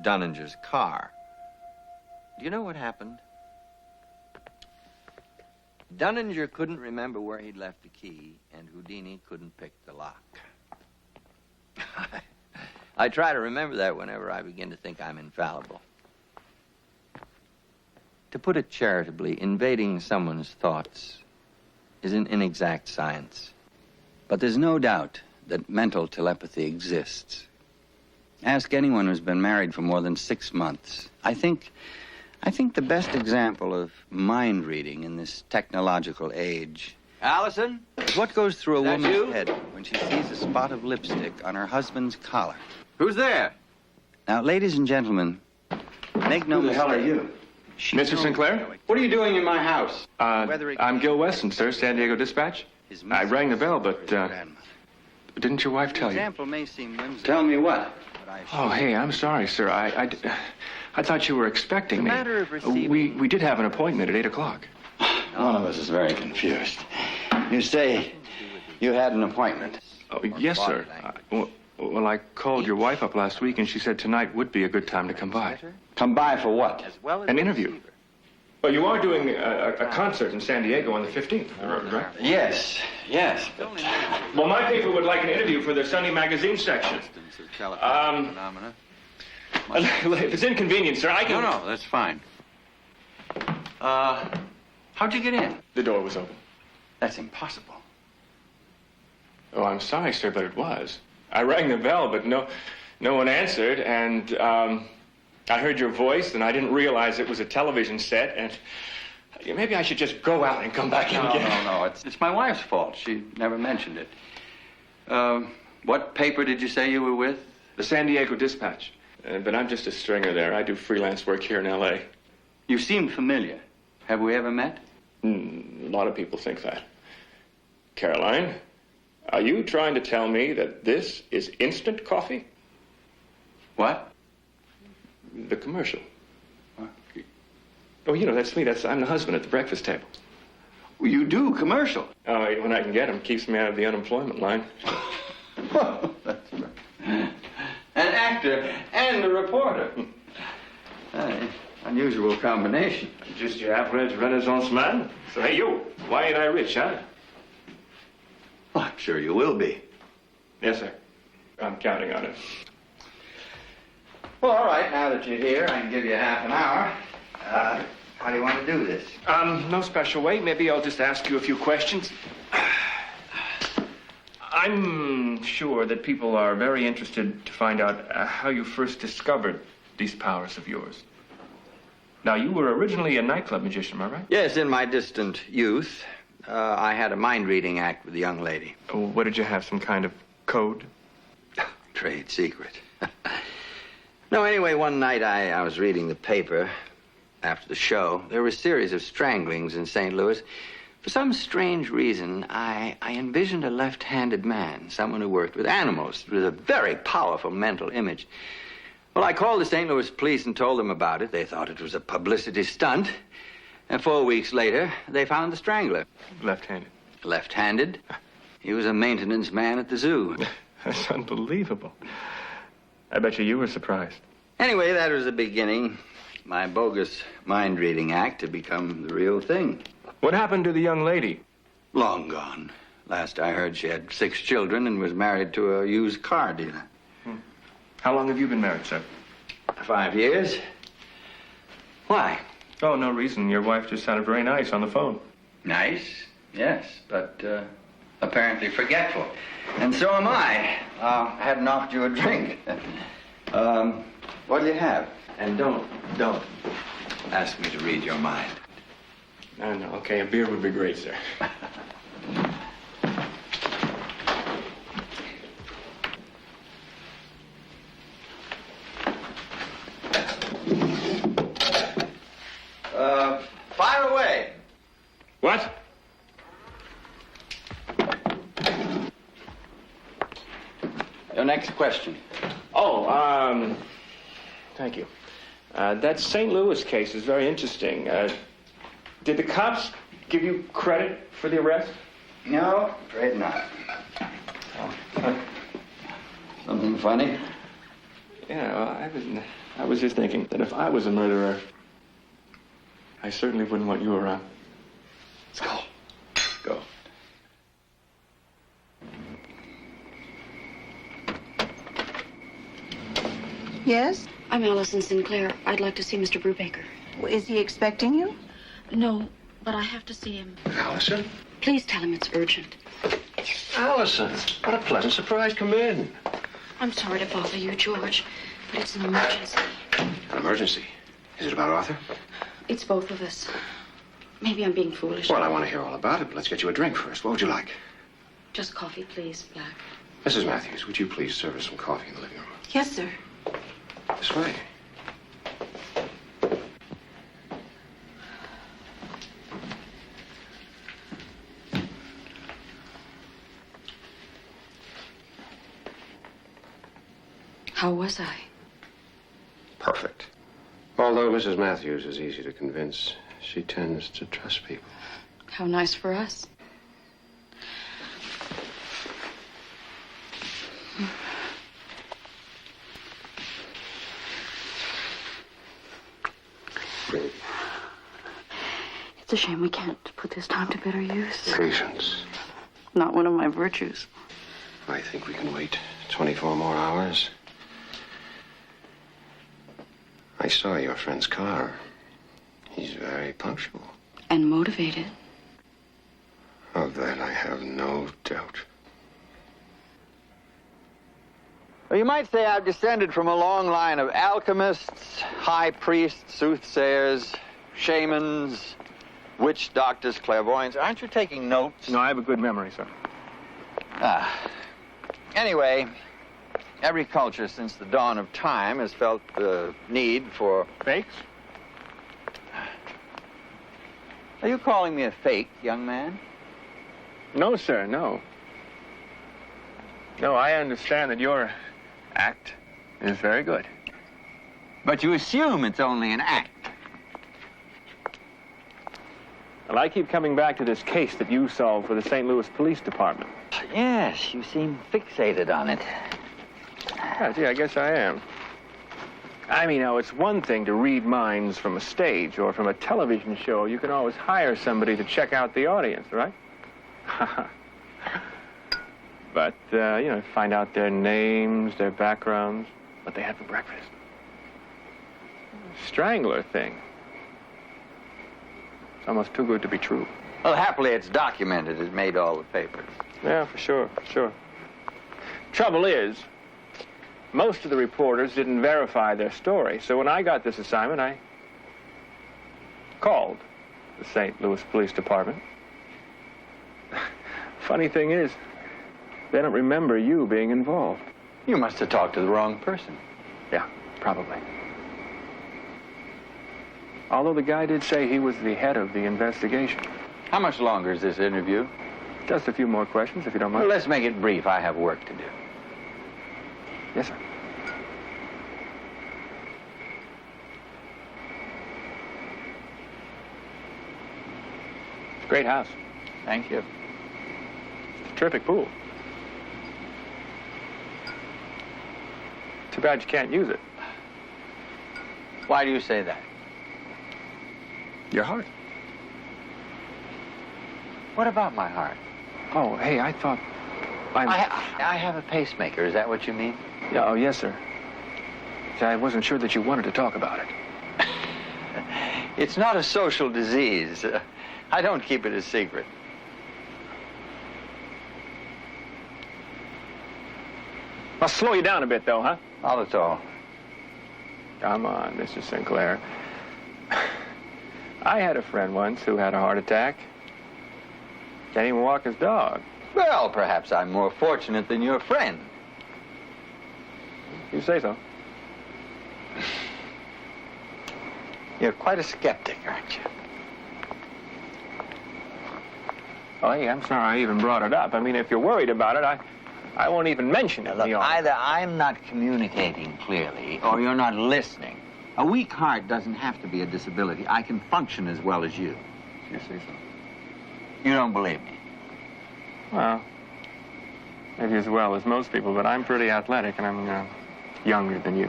[SPEAKER 8] Dunninger's car. Do you know what happened? Dunninger couldn't remember where he'd left the key, and Houdini couldn't pick the lock. I try to remember that whenever I begin to think I'm infallible. To put it charitably, invading someone's thoughts is an inexact science. But there's no doubt that mental telepathy exists. Ask anyone who's been married for more than 6 months. I think the best example of mind reading in this technological age, Allison, is what goes through a woman's head when she sees a spot of lipstick on her husband's collar.
[SPEAKER 2] Who's there?
[SPEAKER 8] Now, ladies and gentlemen, make no mistake.
[SPEAKER 2] Who the hell are you?
[SPEAKER 6] Mr. Sinclair?
[SPEAKER 2] What are you doing in my house?
[SPEAKER 6] I'm Gil Weston, sir, San Diego Dispatch. I rang the bell, but didn't your wife tell you?
[SPEAKER 8] Example may seem whimsical.
[SPEAKER 2] Tell me what?
[SPEAKER 6] Oh, hey, I'm sorry, sir. I thought you were expecting me.
[SPEAKER 8] matter of receiving...
[SPEAKER 6] We did have an appointment at 8 o'clock.
[SPEAKER 2] One of us is very confused. You say you had an appointment?
[SPEAKER 6] Oh, yes, sir. Well, I called your wife up last week, and she said tonight would be a good time to come by.
[SPEAKER 2] Come by for what?
[SPEAKER 6] An interview. Well, you are doing a concert in San Diego on the 15th, right?
[SPEAKER 2] Yes, but...
[SPEAKER 6] Well, my paper would like an interview for their Sunday magazine section. If it's inconvenient, sir, I can...
[SPEAKER 2] No, that's fine. How'd you get in?
[SPEAKER 6] The door was open.
[SPEAKER 2] That's impossible.
[SPEAKER 6] Oh, I'm sorry, sir, but it was. I rang the bell, but no one answered, and I heard your voice, and I didn't realize it was a television set, and maybe I should just go out and come back in again.
[SPEAKER 2] No, it's my wife's fault. She never mentioned it. What paper did you say you were with?
[SPEAKER 6] The San Diego Dispatch. But I'm just a stringer there. I do freelance work here in L.A.
[SPEAKER 2] You seem familiar. Have we ever met?
[SPEAKER 6] A lot of people think that. Caroline, are you trying to tell me that this is instant coffee?
[SPEAKER 2] What?
[SPEAKER 6] The commercial. What? Oh, you know, that's me. I'm the husband at the breakfast table.
[SPEAKER 2] Well, you do commercial.
[SPEAKER 6] Oh, when I can get them, keeps me out of the unemployment line.
[SPEAKER 2] That's right. An actor and a reporter. Unusual combination.
[SPEAKER 6] Just your average Renaissance man. So, hey, you, why ain't I rich, huh?
[SPEAKER 2] Well, I'm sure you will be.
[SPEAKER 6] Yes, sir. I'm counting on it.
[SPEAKER 2] Well, all right, now that you're here, I can give you half an hour. How do you want to do this?
[SPEAKER 6] No special way. Maybe I'll just ask you a few questions. I'm sure that people are very interested to find out how you first discovered these powers of yours. Now, you were originally a nightclub magician, am I right?
[SPEAKER 2] Yes, in my distant youth, I had a mind-reading act with a young lady.
[SPEAKER 6] What did you have, some kind of code?
[SPEAKER 2] Trade secret. No, anyway, one night I was reading the paper after the show. There were a series of stranglings in St. Louis. For some strange reason, I envisioned a left-handed man, someone who worked with animals. It was a very powerful mental image. Well, I called the St. Louis police and told them about it. They thought it was a publicity stunt. And 4 weeks later, they found the strangler.
[SPEAKER 6] Left-handed?
[SPEAKER 2] Left-handed. He was a maintenance man at the zoo.
[SPEAKER 6] That's unbelievable. I bet you were surprised.
[SPEAKER 2] Anyway, that was the beginning. My bogus mind-reading act to become the real thing.
[SPEAKER 6] What happened to the young lady?
[SPEAKER 2] Long gone. Last I heard, she had 6 children and was married to a used car dealer.
[SPEAKER 6] How long have you been married, sir?
[SPEAKER 2] 5 years. Why?
[SPEAKER 6] Oh, no reason. Your wife just sounded very nice on the phone.
[SPEAKER 2] Nice, yes, but apparently forgetful. And so am I. I hadn't offered you a drink. What do you have? And don't ask me to read your mind.
[SPEAKER 6] No, okay, a beer would be great, sir.
[SPEAKER 2] Fire away.
[SPEAKER 6] What?
[SPEAKER 2] Your next question.
[SPEAKER 6] Oh, thank you. That St. Louis case is very interesting. Did the cops give you credit for the arrest?
[SPEAKER 2] No, afraid not. Something funny?
[SPEAKER 6] Yeah, I was just thinking that if I was a murderer, I certainly wouldn't want you around.
[SPEAKER 2] Let's go. Go.
[SPEAKER 3] Yes? I'm Allison Sinclair. I'd like to see Mr. Brubaker.
[SPEAKER 13] Is he expecting you?
[SPEAKER 3] No, but I have to see him.
[SPEAKER 7] Allison?
[SPEAKER 3] Please tell him it's urgent.
[SPEAKER 7] Allison, what a pleasant surprise. Come in.
[SPEAKER 3] I'm sorry to bother you, George, but it's an emergency.
[SPEAKER 7] An emergency? Is it about Arthur?
[SPEAKER 3] It's both of us. Maybe I'm being foolish.
[SPEAKER 7] Well, I want to hear all about it, but let's get you a drink first. What would you like?
[SPEAKER 3] Just coffee, please, Black.
[SPEAKER 7] Mrs. Matthews, would you please serve us some coffee in the living room?
[SPEAKER 13] Yes, sir.
[SPEAKER 7] This way.
[SPEAKER 3] How was I?
[SPEAKER 7] Perfect. Although Mrs. Matthews is easy to convince, she tends to trust people.
[SPEAKER 3] How nice for us. It's a shame we can't put this time to better use.
[SPEAKER 7] Patience.
[SPEAKER 3] Not one of my virtues.
[SPEAKER 7] I think we can wait 24 more hours. I saw your friend's car. He's very punctual.
[SPEAKER 3] And motivated.
[SPEAKER 7] Of that I have no doubt.
[SPEAKER 8] Well, you might say I've descended from a long line of alchemists, high priests, soothsayers, shamans, witch doctors, clairvoyants. Aren't you taking notes?
[SPEAKER 6] No, I have a good memory, sir.
[SPEAKER 8] Anyway, every culture since the dawn of time has felt the need for...
[SPEAKER 6] Fakes?
[SPEAKER 8] Are you calling me a fake, young man?
[SPEAKER 6] No, sir, no. No, I understand that your act is very good.
[SPEAKER 8] But you assume it's only an act.
[SPEAKER 6] Well, I keep coming back to this case that you solved for the St. Louis Police Department.
[SPEAKER 8] Yes, you seem fixated on it.
[SPEAKER 6] Yeah, gee, I guess I am. I mean, now, it's one thing to read minds from a stage or from a television show. You can always hire somebody to check out the audience, right? But, find out their names, their backgrounds, what they had for breakfast. Strangler thing. It's almost too good to be true.
[SPEAKER 8] Well, happily, it's documented. It made all the papers.
[SPEAKER 6] Yeah, for sure. Trouble is, most of the reporters didn't verify their story. So when I got this assignment, I called the St. Louis Police Department. Funny thing is, they don't remember you being involved.
[SPEAKER 8] You must have talked to the wrong person.
[SPEAKER 6] Yeah, probably. Although the guy did say he was the head of the investigation.
[SPEAKER 8] How much longer is this interview?
[SPEAKER 6] Just a few more questions, if you don't mind.
[SPEAKER 8] Well, let's make it brief. I have work to do.
[SPEAKER 6] Yes, sir. It's a great house.
[SPEAKER 8] Thank you.
[SPEAKER 6] It's a terrific pool. Too bad you can't use it.
[SPEAKER 8] Why do you say that?
[SPEAKER 6] Your heart.
[SPEAKER 8] What about my heart?
[SPEAKER 6] Oh, hey, I thought...
[SPEAKER 8] I have a pacemaker. Is that what you mean?
[SPEAKER 6] Yeah, oh, yes, sir. I wasn't sure that you wanted to talk about it.
[SPEAKER 8] It's not a social disease. I don't keep it a secret.
[SPEAKER 6] I'll slow you down a bit, though, huh?
[SPEAKER 8] Not at all.
[SPEAKER 6] Come on, Mr. Sinclair. I had a friend once who had a heart attack. Can't even walk his dog.
[SPEAKER 8] Well, perhaps I'm more fortunate than your friend.
[SPEAKER 6] You say so.
[SPEAKER 8] You're quite a skeptic, aren't you?
[SPEAKER 6] Oh, hey, I'm sorry I even brought it up. I mean, if you're worried about it, I won't even mention it.
[SPEAKER 8] Look, either I'm not communicating clearly or you're not listening. A weak heart doesn't have to be a disability. I can function as well as you.
[SPEAKER 6] You say so.
[SPEAKER 8] You don't believe me?
[SPEAKER 6] Well, maybe as well as most people, but I'm pretty athletic and I'm younger than you.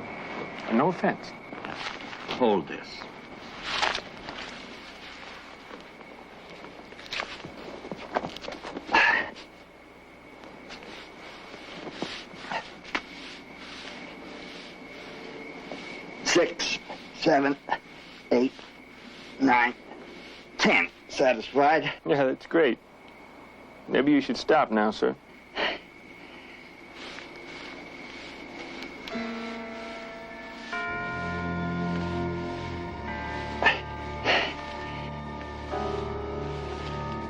[SPEAKER 6] And no offense.
[SPEAKER 8] Hold this.
[SPEAKER 14] Six, 7, 8, 9, 10. Satisfied?
[SPEAKER 6] Yeah, that's great. Maybe you should stop now, sir.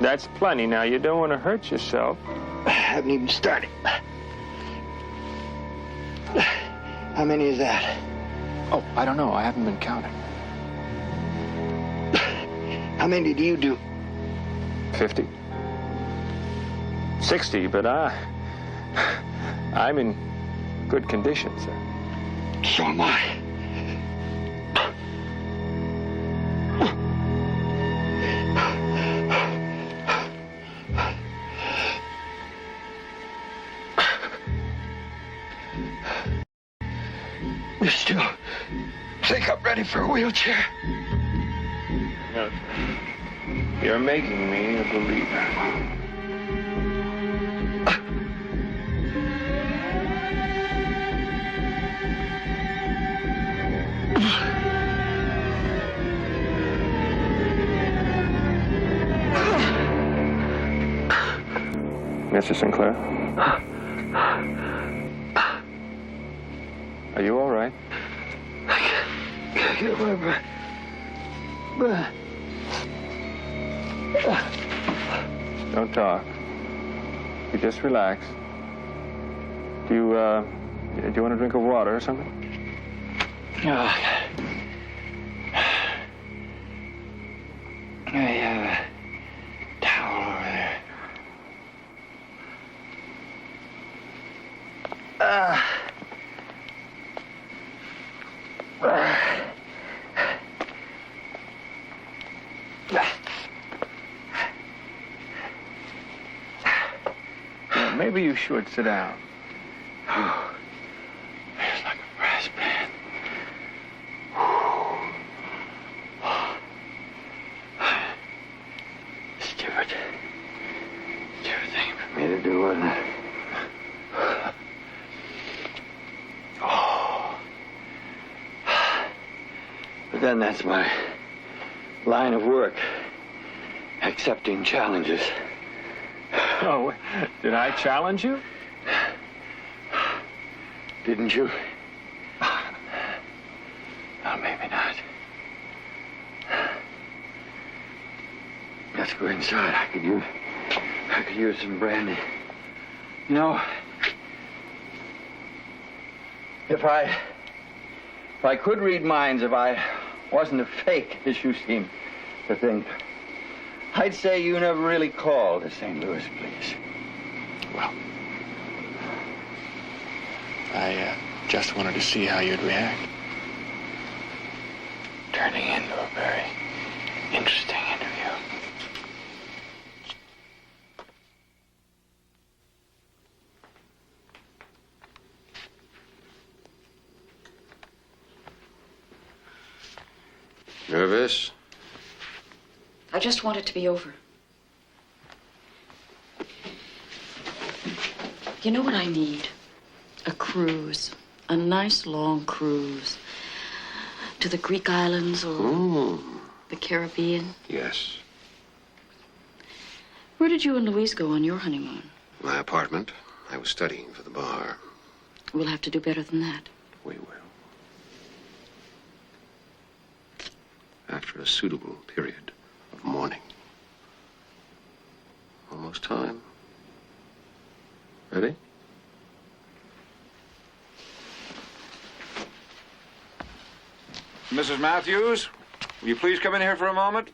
[SPEAKER 6] That's plenty now. You don't want to hurt yourself.
[SPEAKER 14] I haven't even started. How many is that?
[SPEAKER 6] Oh, I don't know. I haven't been counting.
[SPEAKER 14] How many do you do?
[SPEAKER 6] 50. 60, but I'm in good condition, sir.
[SPEAKER 14] So am I. You still think I'm ready for a wheelchair?
[SPEAKER 6] No, sir. You're making me a believer. Mr. Sinclair? Are you all right?
[SPEAKER 14] I can't get my breath.
[SPEAKER 6] Don't talk. You just relax. Do you want a drink of water or something?
[SPEAKER 14] Oh, I have a towel over there.
[SPEAKER 6] Well, maybe you should sit down.
[SPEAKER 14] It's like a brass band. Stupid thing for me to do, wasn't it? But then that's my line of work. accepting challenges.
[SPEAKER 7] Oh, did I challenge you?
[SPEAKER 14] Didn't you? Oh, maybe not. Let's go inside. I could use some brandy. You know, if I could read minds, if I wasn't a fake, as you seem to think, I'd say you never really called to St. Louis, please.
[SPEAKER 6] Well, I just wanted to see how you'd react.
[SPEAKER 14] Turning into a very interesting interview.
[SPEAKER 7] Nervous?
[SPEAKER 3] I just want it to be over. You know what I need? A cruise. A nice long cruise. To the Greek islands or the Caribbean.
[SPEAKER 7] Yes.
[SPEAKER 3] Where did you and Louise go on your honeymoon?
[SPEAKER 7] My apartment. I was studying for the bar.
[SPEAKER 3] We'll have to do better than that.
[SPEAKER 7] We will. After a suitable period of mourning. Almost time. Ready?
[SPEAKER 15] Mrs. Matthews, will you please come in here for a moment?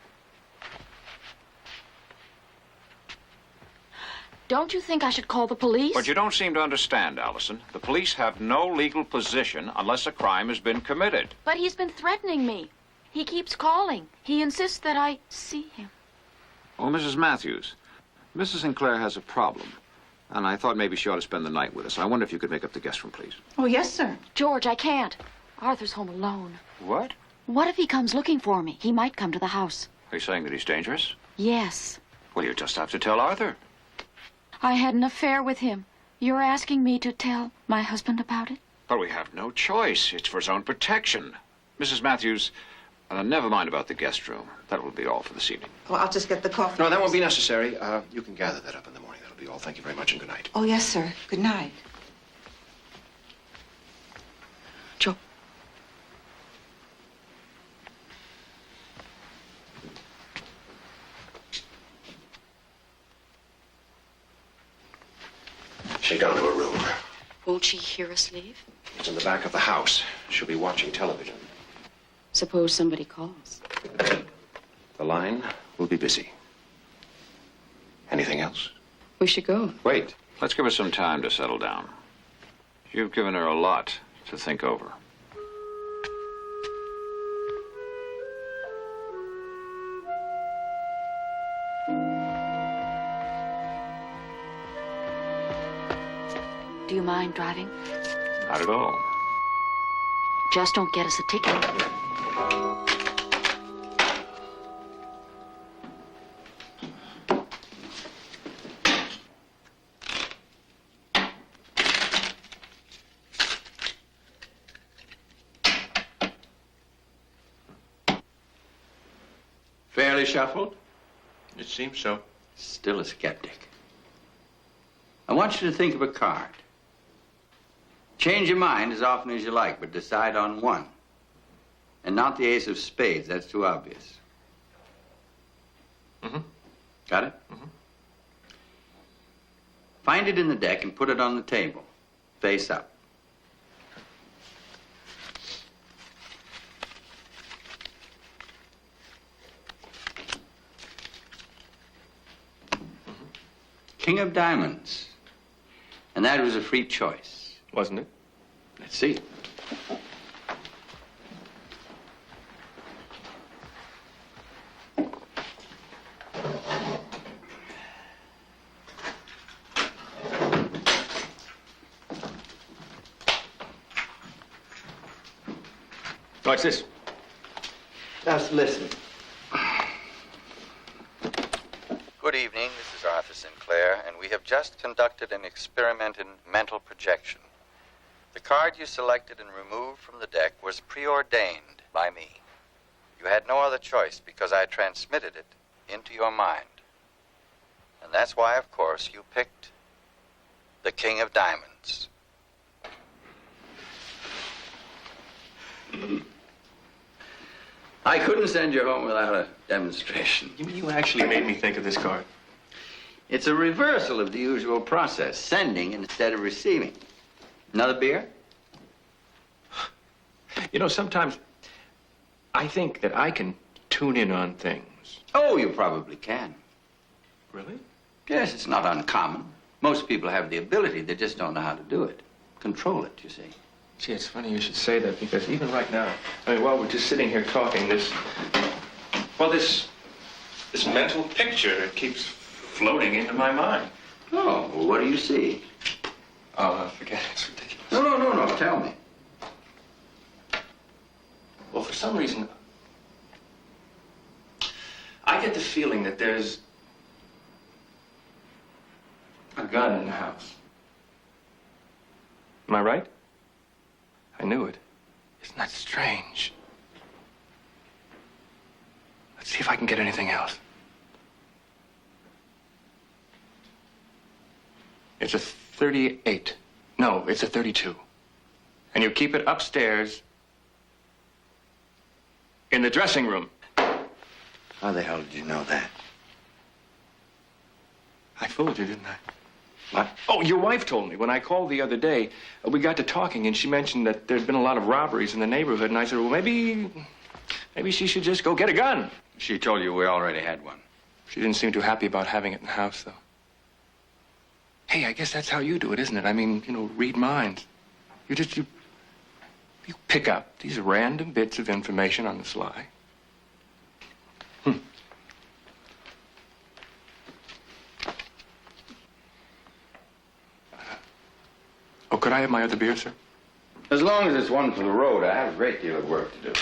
[SPEAKER 3] Don't you think I should call the police?
[SPEAKER 15] But you don't seem to understand, Allison. The police have no legal position unless a crime has been committed.
[SPEAKER 3] But he's been threatening me. He keeps calling. He insists that I see him.
[SPEAKER 15] Well, Mrs. Matthews, Mrs. Sinclair has a problem, and I thought maybe she ought to spend the night with us. I wonder if you could make up the guest room, please.
[SPEAKER 13] Oh, yes, sir.
[SPEAKER 3] George, I can't. Arthur's home alone.
[SPEAKER 15] What?
[SPEAKER 3] What if he comes looking for me? He might come to the house.
[SPEAKER 15] Are you saying that he's dangerous?
[SPEAKER 3] Yes.
[SPEAKER 15] Well, you just have to tell Arthur.
[SPEAKER 3] I had an affair with him. You're asking me to tell my husband about it?
[SPEAKER 15] But we have no choice. It's for his own protection. Mrs. Matthews, never mind about the guest room. That will be all for this evening.
[SPEAKER 13] Well, I'll just get the coffee.
[SPEAKER 6] No, that won't be necessary. You can gather that up in the morning. That'll be all. Thank you very much and good night.
[SPEAKER 13] Oh, yes, sir. Good night.
[SPEAKER 3] Joe.
[SPEAKER 6] She's gone to her room.
[SPEAKER 3] Won't she hear us leave?
[SPEAKER 6] It's in the back of the house. She'll be watching television.
[SPEAKER 3] Suppose somebody calls.
[SPEAKER 6] The line will be busy. Anything else?
[SPEAKER 3] We should go.
[SPEAKER 15] Wait. Let's give her some time to settle down. You've given her a lot to think over.
[SPEAKER 3] Do you mind driving?
[SPEAKER 15] Not at all.
[SPEAKER 3] Just don't get us a ticket.
[SPEAKER 2] Fairly shuffled?
[SPEAKER 6] It seems so.
[SPEAKER 2] Still a skeptic. I want you to think of a card. Change your mind as often as you like, but decide on one. And not the ace of spades. That's too obvious.
[SPEAKER 6] Mm-hmm.
[SPEAKER 2] Got it?
[SPEAKER 6] Mm-hmm.
[SPEAKER 2] Find it in the deck and put it on the table. Face up. King of diamonds. And that was a free choice.
[SPEAKER 6] Wasn't it?
[SPEAKER 2] Let's see.
[SPEAKER 6] What's this?
[SPEAKER 2] Just listen.
[SPEAKER 8] Good evening, this is Arthur Sinclair, and we have just conducted an experiment in mental projection. The card you selected and removed from the deck was preordained by me. You had no other choice because I transmitted it into your mind. And that's why, of course, you picked the King of Diamonds.
[SPEAKER 2] I couldn't send you home without a demonstration.
[SPEAKER 6] You actually made me think of this card.
[SPEAKER 2] It's a reversal of the usual process, sending instead of receiving. Another beer?
[SPEAKER 6] You know, sometimes I think that I can tune in on things.
[SPEAKER 2] Oh, you probably can.
[SPEAKER 6] Really?
[SPEAKER 2] Yes, it's not uncommon. Most people have the ability, they just don't know how to do it. Control it, you see.
[SPEAKER 6] Gee, it's funny you should say that, because even right now, I mean, while we're just sitting here talking, this mental picture keeps floating into my mind.
[SPEAKER 2] Oh, well, what do you see?
[SPEAKER 6] Oh, forget it. It's ridiculous.
[SPEAKER 2] No, tell me.
[SPEAKER 6] Well, for some reason, I get the feeling that there's a gun in the house. Am I right? I knew it. Isn't that strange? Let's see if I can get anything else. It's a 38. No, it's a 32. And you keep it upstairs in the dressing room.
[SPEAKER 2] How the hell did you know that?
[SPEAKER 6] I fooled you, didn't I?
[SPEAKER 2] What?
[SPEAKER 6] Oh, your wife told me when I called the other day. We got to talking, and she mentioned that there'd been a lot of robberies in the neighborhood. And I said, well, maybe she should just go get a gun.
[SPEAKER 2] She told you we already had one.
[SPEAKER 6] She didn't seem too happy about having it in the house, though. Hey, I guess that's how you do it, isn't it? I mean, you know, read minds. You pick up these random bits of information on the sly. Oh, could I have my other beer, sir?
[SPEAKER 2] As long as it's one for the road, I have a great deal of work to do.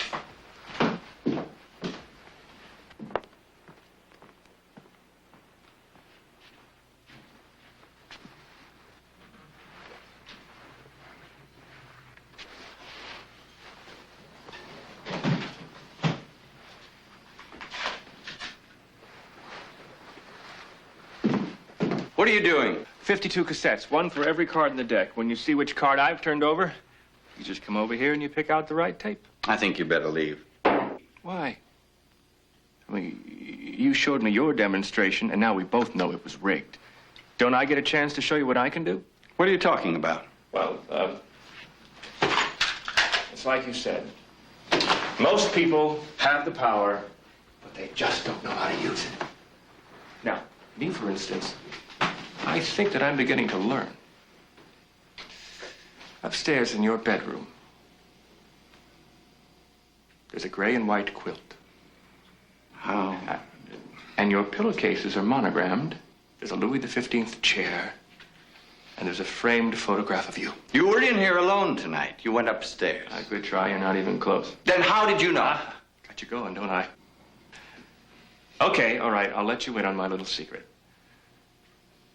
[SPEAKER 2] What are you doing?
[SPEAKER 6] 52 cassettes, one for every card in the deck. When you see which card I've turned over, you just come over here and you pick out the right tape.
[SPEAKER 2] I think you better leave.
[SPEAKER 6] Why? I mean, you showed me your demonstration, and now we both know it was rigged. Don't I get a chance to show you what I can do?
[SPEAKER 2] What are you talking about?
[SPEAKER 6] Well, it's like you said. Most people have the power, but they just don't know how to use it. Now, me, for instance, I think that I'm beginning to learn. Upstairs in your bedroom, there's a gray and white quilt.
[SPEAKER 2] How?
[SPEAKER 6] And your pillowcases are monogrammed. There's a Louis XV chair. And there's a framed photograph of you.
[SPEAKER 2] You were in here alone tonight. You went upstairs.
[SPEAKER 6] A good try. You're not even close.
[SPEAKER 2] Then how did you know?
[SPEAKER 6] Got you going, don't I? Okay, all right. I'll let you in on my little secret.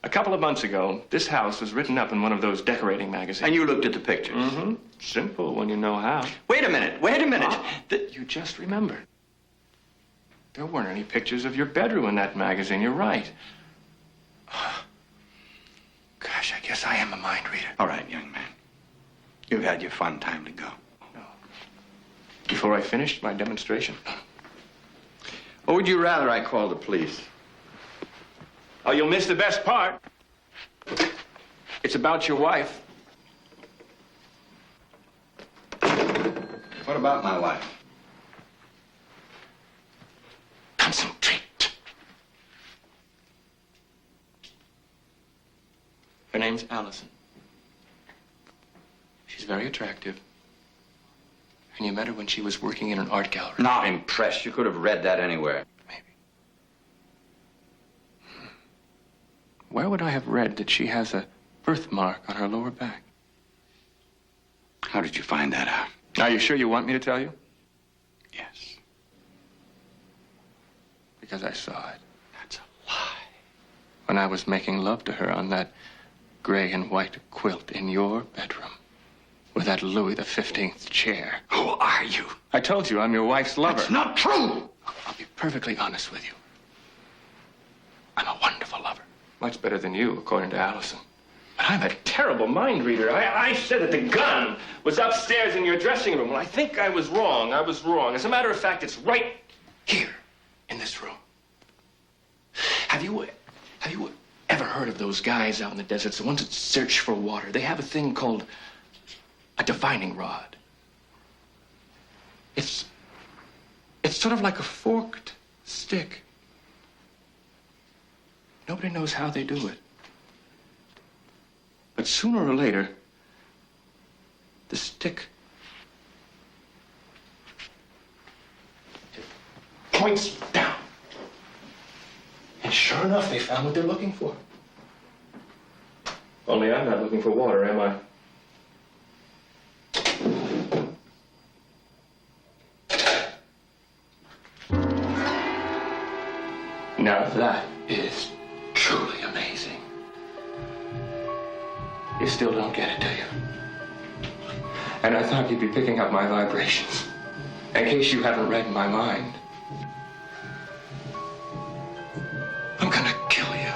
[SPEAKER 6] A couple of months ago, this house was written up in one of those decorating magazines.
[SPEAKER 2] And you looked at the pictures?
[SPEAKER 6] Mm-hmm. Simple when you know how.
[SPEAKER 2] Wait a minute.
[SPEAKER 6] You just remembered. There weren't any pictures of your bedroom in that magazine. You're right. Gosh, I guess I am a mind reader.
[SPEAKER 2] All right, young man. You've had your fun. Time to go.
[SPEAKER 6] No. Before I finished my demonstration.
[SPEAKER 2] Or would you rather I call the police?
[SPEAKER 6] Oh, you'll miss the best part. It's about your wife.
[SPEAKER 2] What about my wife?
[SPEAKER 6] Concentrate. Her name's Allison. She's very attractive. And you met her when she was working in an art gallery.
[SPEAKER 2] Not impressed. You could have read that anywhere.
[SPEAKER 6] Where would I have read that she has a birthmark on her lower back?
[SPEAKER 2] How did you find that out?
[SPEAKER 6] Are you sure you want me to tell you?
[SPEAKER 2] Yes.
[SPEAKER 6] Because I saw it.
[SPEAKER 2] That's a lie.
[SPEAKER 6] When I was making love to her on that gray and white quilt in your bedroom with that Louis XV chair.
[SPEAKER 2] Who are you?
[SPEAKER 6] I told you I'm your wife's lover.
[SPEAKER 2] That's not true.
[SPEAKER 6] I'll be perfectly honest with you. I'm a wonderful lover. Much better than you, according to Allison. But I'm a terrible mind reader. I said that the gun was upstairs in your dressing room. Well, I think I was wrong. I was wrong. As a matter of fact, it's right here in this room. Have you ever heard of those guys out in the deserts, the ones that search for water? They have a thing called a divining rod. It's sort of like a forked stick. Nobody knows how they do it. But sooner or later, the stick points down. And sure enough, they found what they're looking for. Only I'm not looking for water, am I? Now that is truly amazing. You still don't get it, do you? And I thought you'd be picking up my vibrations. In case you haven't read my mind. I'm gonna kill you.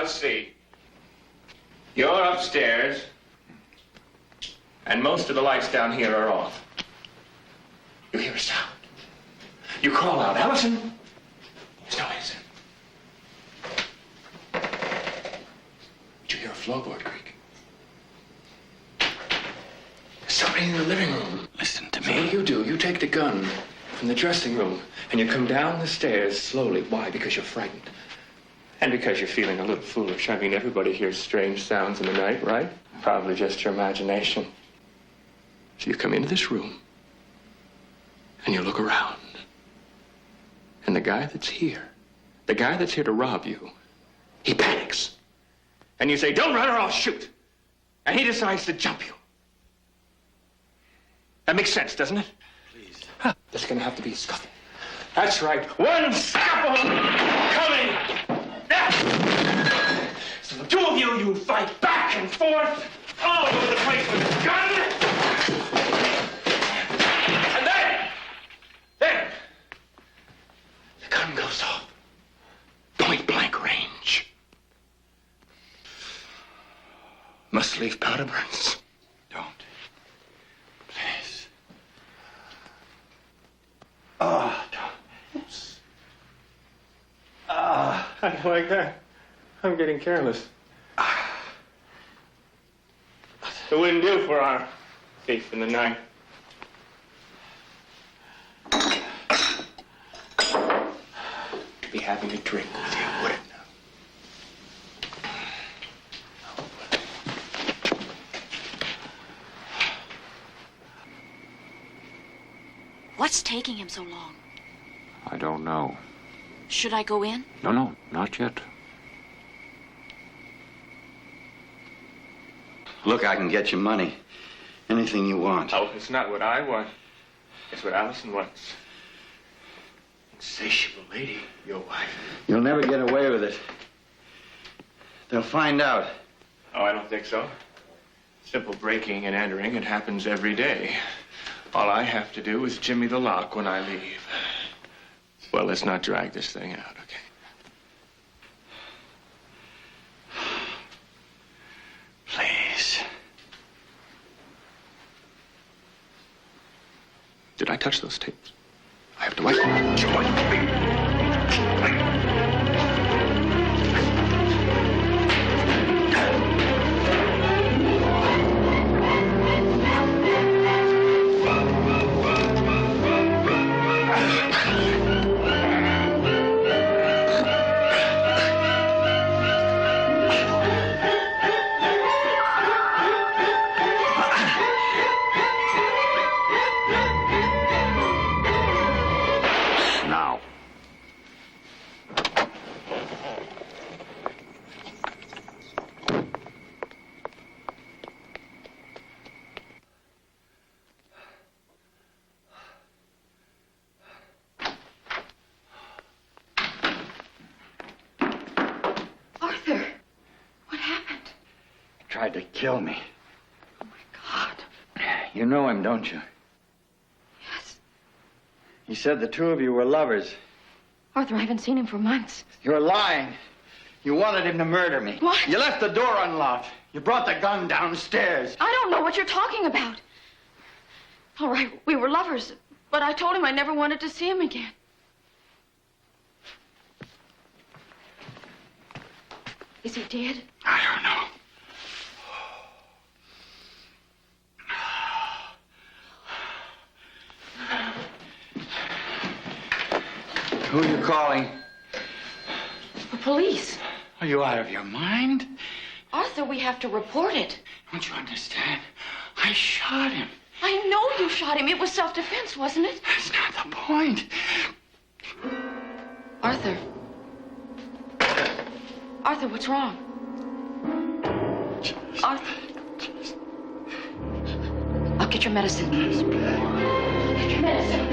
[SPEAKER 6] Let's see. You're upstairs, and most of the lights down here are off. You hear a sound. You call out, Allison. There's no answer. Did you hear a floorboard creak? There's somebody in the living room.
[SPEAKER 14] Listen to
[SPEAKER 6] So what do? You take the gun from the dressing room, and you come down the stairs slowly. Why? Because you're frightened. And because you're feeling a little foolish. I mean, everybody hears strange sounds in the night, right? Probably just your imagination. So you come into this room, and you look around. And the guy that's here to rob you, he panics. And you say, don't run or I'll shoot. And he decides to jump you. That makes sense, doesn't it? Please. There's gonna have to be a scuffle. That's right, one scuffle coming! So the two of you fight back and forth all over the place with a gun. And then, the gun goes off. Point blank range. Must leave powder burns.
[SPEAKER 14] Don't. Please. Oh, don't.
[SPEAKER 6] How do you like that? I'm getting careless. It wouldn't do for our thief in the night. Be having a drink with you, wouldn't it?
[SPEAKER 3] What's taking him so long?
[SPEAKER 15] I don't know.
[SPEAKER 3] Should I go in?
[SPEAKER 15] No, not yet.
[SPEAKER 14] Look, I can get you money. Anything you want.
[SPEAKER 6] Oh, it's not what I want. It's what Allison wants. Insatiable lady, your wife.
[SPEAKER 14] You'll never get away with it. They'll find out.
[SPEAKER 6] Oh, I don't think so. Simple breaking and entering, it happens every day. All I have to do is jimmy the lock when I leave. Well, let's not drag this thing out, okay?
[SPEAKER 14] Please.
[SPEAKER 6] Did I touch those tapes? I have to wipe them.
[SPEAKER 14] tried to kill me.
[SPEAKER 3] Oh, my God.
[SPEAKER 14] You know him, don't you?
[SPEAKER 3] Yes.
[SPEAKER 14] He said the two of you were lovers.
[SPEAKER 3] Arthur, I haven't seen him for months.
[SPEAKER 14] You're lying. You wanted him to murder me.
[SPEAKER 3] What?
[SPEAKER 14] You left the door unlocked. You brought the gun downstairs.
[SPEAKER 3] I don't know what you're talking about. All right, we were lovers, but I told him I never wanted to see him again. Is he dead?
[SPEAKER 14] I don't know. Who are you calling?
[SPEAKER 3] The police.
[SPEAKER 14] Are you out of your mind?
[SPEAKER 3] Arthur, we have to report it.
[SPEAKER 14] Don't you understand? I shot him.
[SPEAKER 3] I know you shot him. It was self-defense, wasn't it?
[SPEAKER 14] That's not the point.
[SPEAKER 3] Arthur. Arthur, what's wrong? Arthur. I'll get your medicine. Get your medicine.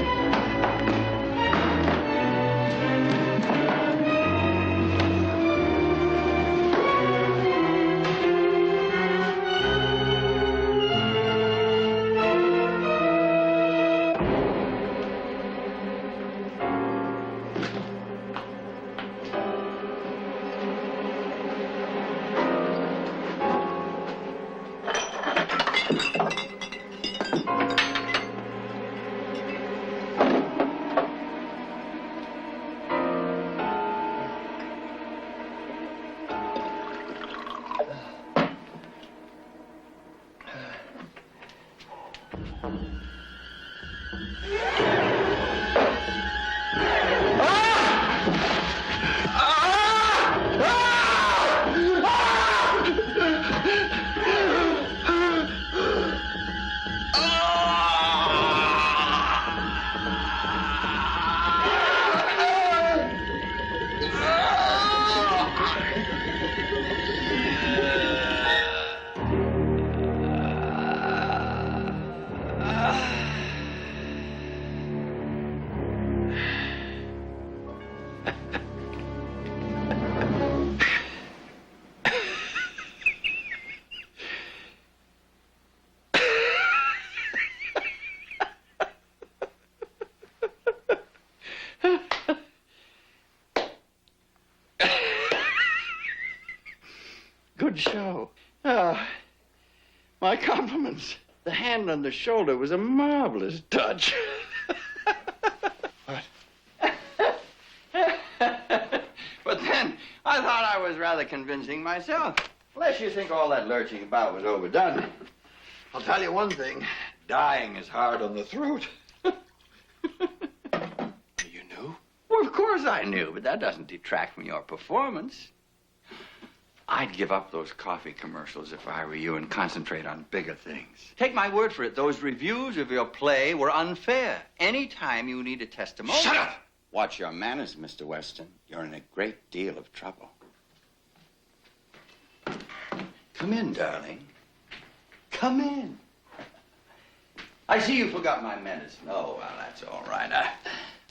[SPEAKER 14] Good show. My compliments. The hand on the shoulder was a marvelous touch.
[SPEAKER 2] But then, I thought I was rather convincing myself. Unless you think all that lurching about was overdone.
[SPEAKER 14] I'll tell you one thing. Dying is hard on the throat.
[SPEAKER 2] You knew? Well, of course I knew, but that doesn't detract from your performance. I'd give up those coffee commercials if I were you and concentrate on bigger things. Take my word for it, those reviews of your play were unfair. Anytime you need a testimonial...
[SPEAKER 7] Shut up! Watch your manners, Mr. Weston. You're in a great deal of trouble.
[SPEAKER 2] Come in, darling. Come in. I see you forgot my medicine. Oh, well, that's all right.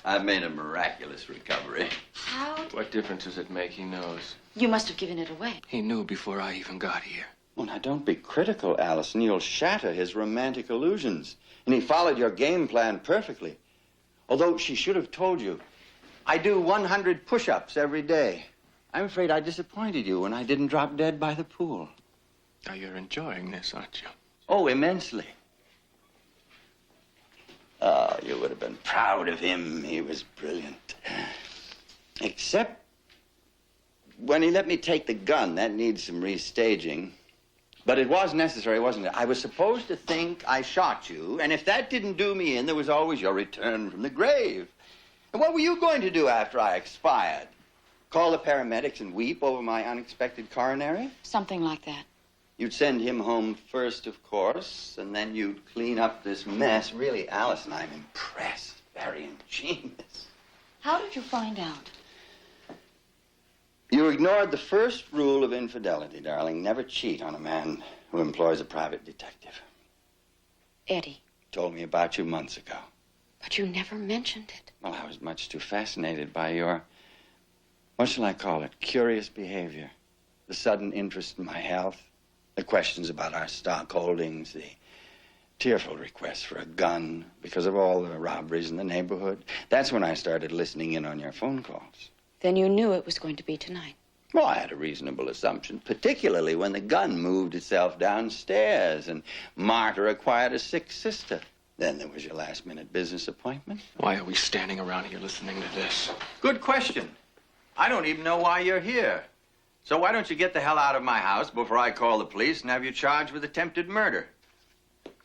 [SPEAKER 2] I've made a miraculous recovery.
[SPEAKER 3] How?
[SPEAKER 6] What difference does it make? He knows.
[SPEAKER 3] You must have given it away.
[SPEAKER 6] He knew before I even got here.
[SPEAKER 8] Well, now, don't be critical, Allison. You'll shatter his romantic illusions. And he followed your game plan perfectly. Although she should have told you, I do 100 push-ups every day. I'm afraid I disappointed you when I didn't drop dead by the pool.
[SPEAKER 6] Now, you're enjoying this, aren't you?
[SPEAKER 8] Oh, immensely. Oh, you would have been proud of him. He was brilliant. Except when he let me take the gun. That needs some restaging. But it was necessary, wasn't it? I was supposed to think I shot you, and if that didn't do me in, there was always your return from the grave. And what were you going to do after I expired? Call the paramedics and weep over my unexpected coronary?
[SPEAKER 3] Something like that.
[SPEAKER 8] You'd send him home first, of course, and then you'd clean up this mess. Really, Allison, I'm impressed. Very ingenious.
[SPEAKER 3] How did you find out?
[SPEAKER 8] You ignored the first rule of infidelity, darling. Never cheat on a man who employs a private detective.
[SPEAKER 3] Eddie.
[SPEAKER 8] Told me about you months ago.
[SPEAKER 3] But you never mentioned it.
[SPEAKER 8] Well, I was much too fascinated by your, what shall I call it, curious behavior. The sudden interest in my health.
[SPEAKER 5] The questions about our stock holdings, the tearful requests for a gun because of all the robberies in the neighborhood. That's when I started listening in on your phone calls.
[SPEAKER 3] Then you knew it was going to be tonight.
[SPEAKER 5] Well, I had a reasonable assumption, particularly when the gun moved itself downstairs and Martha acquired a sick sister. Then there was your last-minute business appointment.
[SPEAKER 6] Why are we standing around here listening to this?
[SPEAKER 2] Good question. I don't even know why you're here. So why don't you get the hell out of my house before I call the police and have you charged with attempted murder?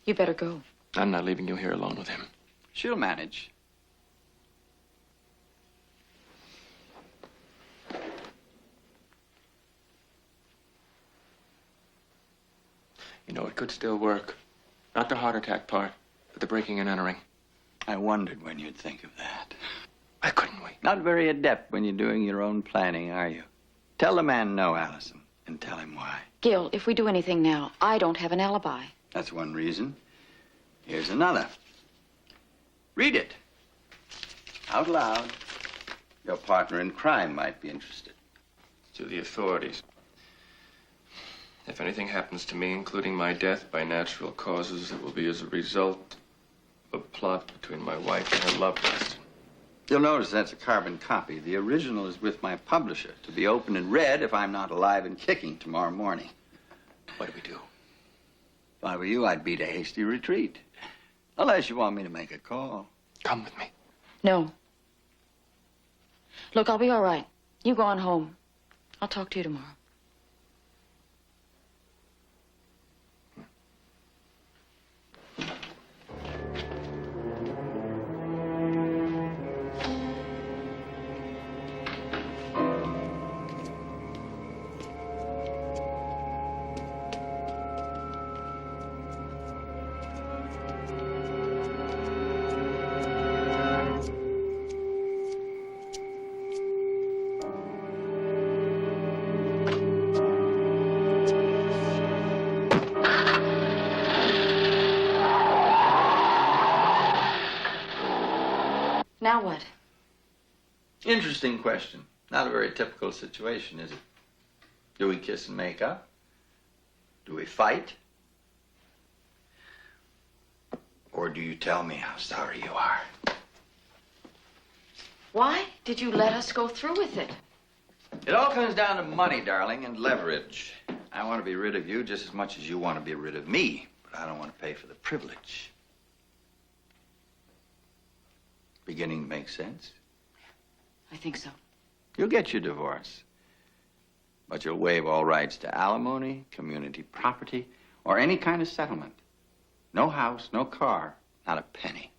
[SPEAKER 3] You better go.
[SPEAKER 6] I'm not leaving you here alone with him.
[SPEAKER 2] She'll manage.
[SPEAKER 6] You know, it could still work. Not the heart attack part, but the breaking and entering.
[SPEAKER 5] I wondered when you'd think of that.
[SPEAKER 6] Why couldn't we?
[SPEAKER 5] Not very adept when you're doing your own planning, are you? Tell the man no, Allison, and tell him why.
[SPEAKER 3] Gil, if we do anything now, I don't have an alibi.
[SPEAKER 5] That's one reason. Here's another. Read it. Out loud. Your partner in crime might be interested.
[SPEAKER 6] To the authorities. If anything happens to me, including my death by natural causes, it will be as a result of a plot between my wife and her loved one.
[SPEAKER 5] You'll notice that's a carbon copy. The original is with my publisher to be opened and read if I'm not alive and kicking tomorrow morning.
[SPEAKER 6] What do we do?
[SPEAKER 5] If I were you, I'd beat a hasty retreat. Unless you want me to make a call.
[SPEAKER 6] Come with me.
[SPEAKER 3] No. Look, I'll be all right. You go on home. I'll talk to you tomorrow. Now what?
[SPEAKER 2] Interesting question. Not a very typical situation, is it? Do we kiss and make up? Do we fight? Or do you tell me how sorry you are?
[SPEAKER 3] Why did you let us go through with it?
[SPEAKER 2] It all comes down to money, darling, and leverage. I want to be rid of you just as much as you want to be rid of me, but I don't want to pay for the privilege. Beginning to make sense?
[SPEAKER 3] I think so.
[SPEAKER 2] You'll get your divorce. But you'll waive all rights to alimony, community property, or any kind of settlement. No house, no car, not a penny.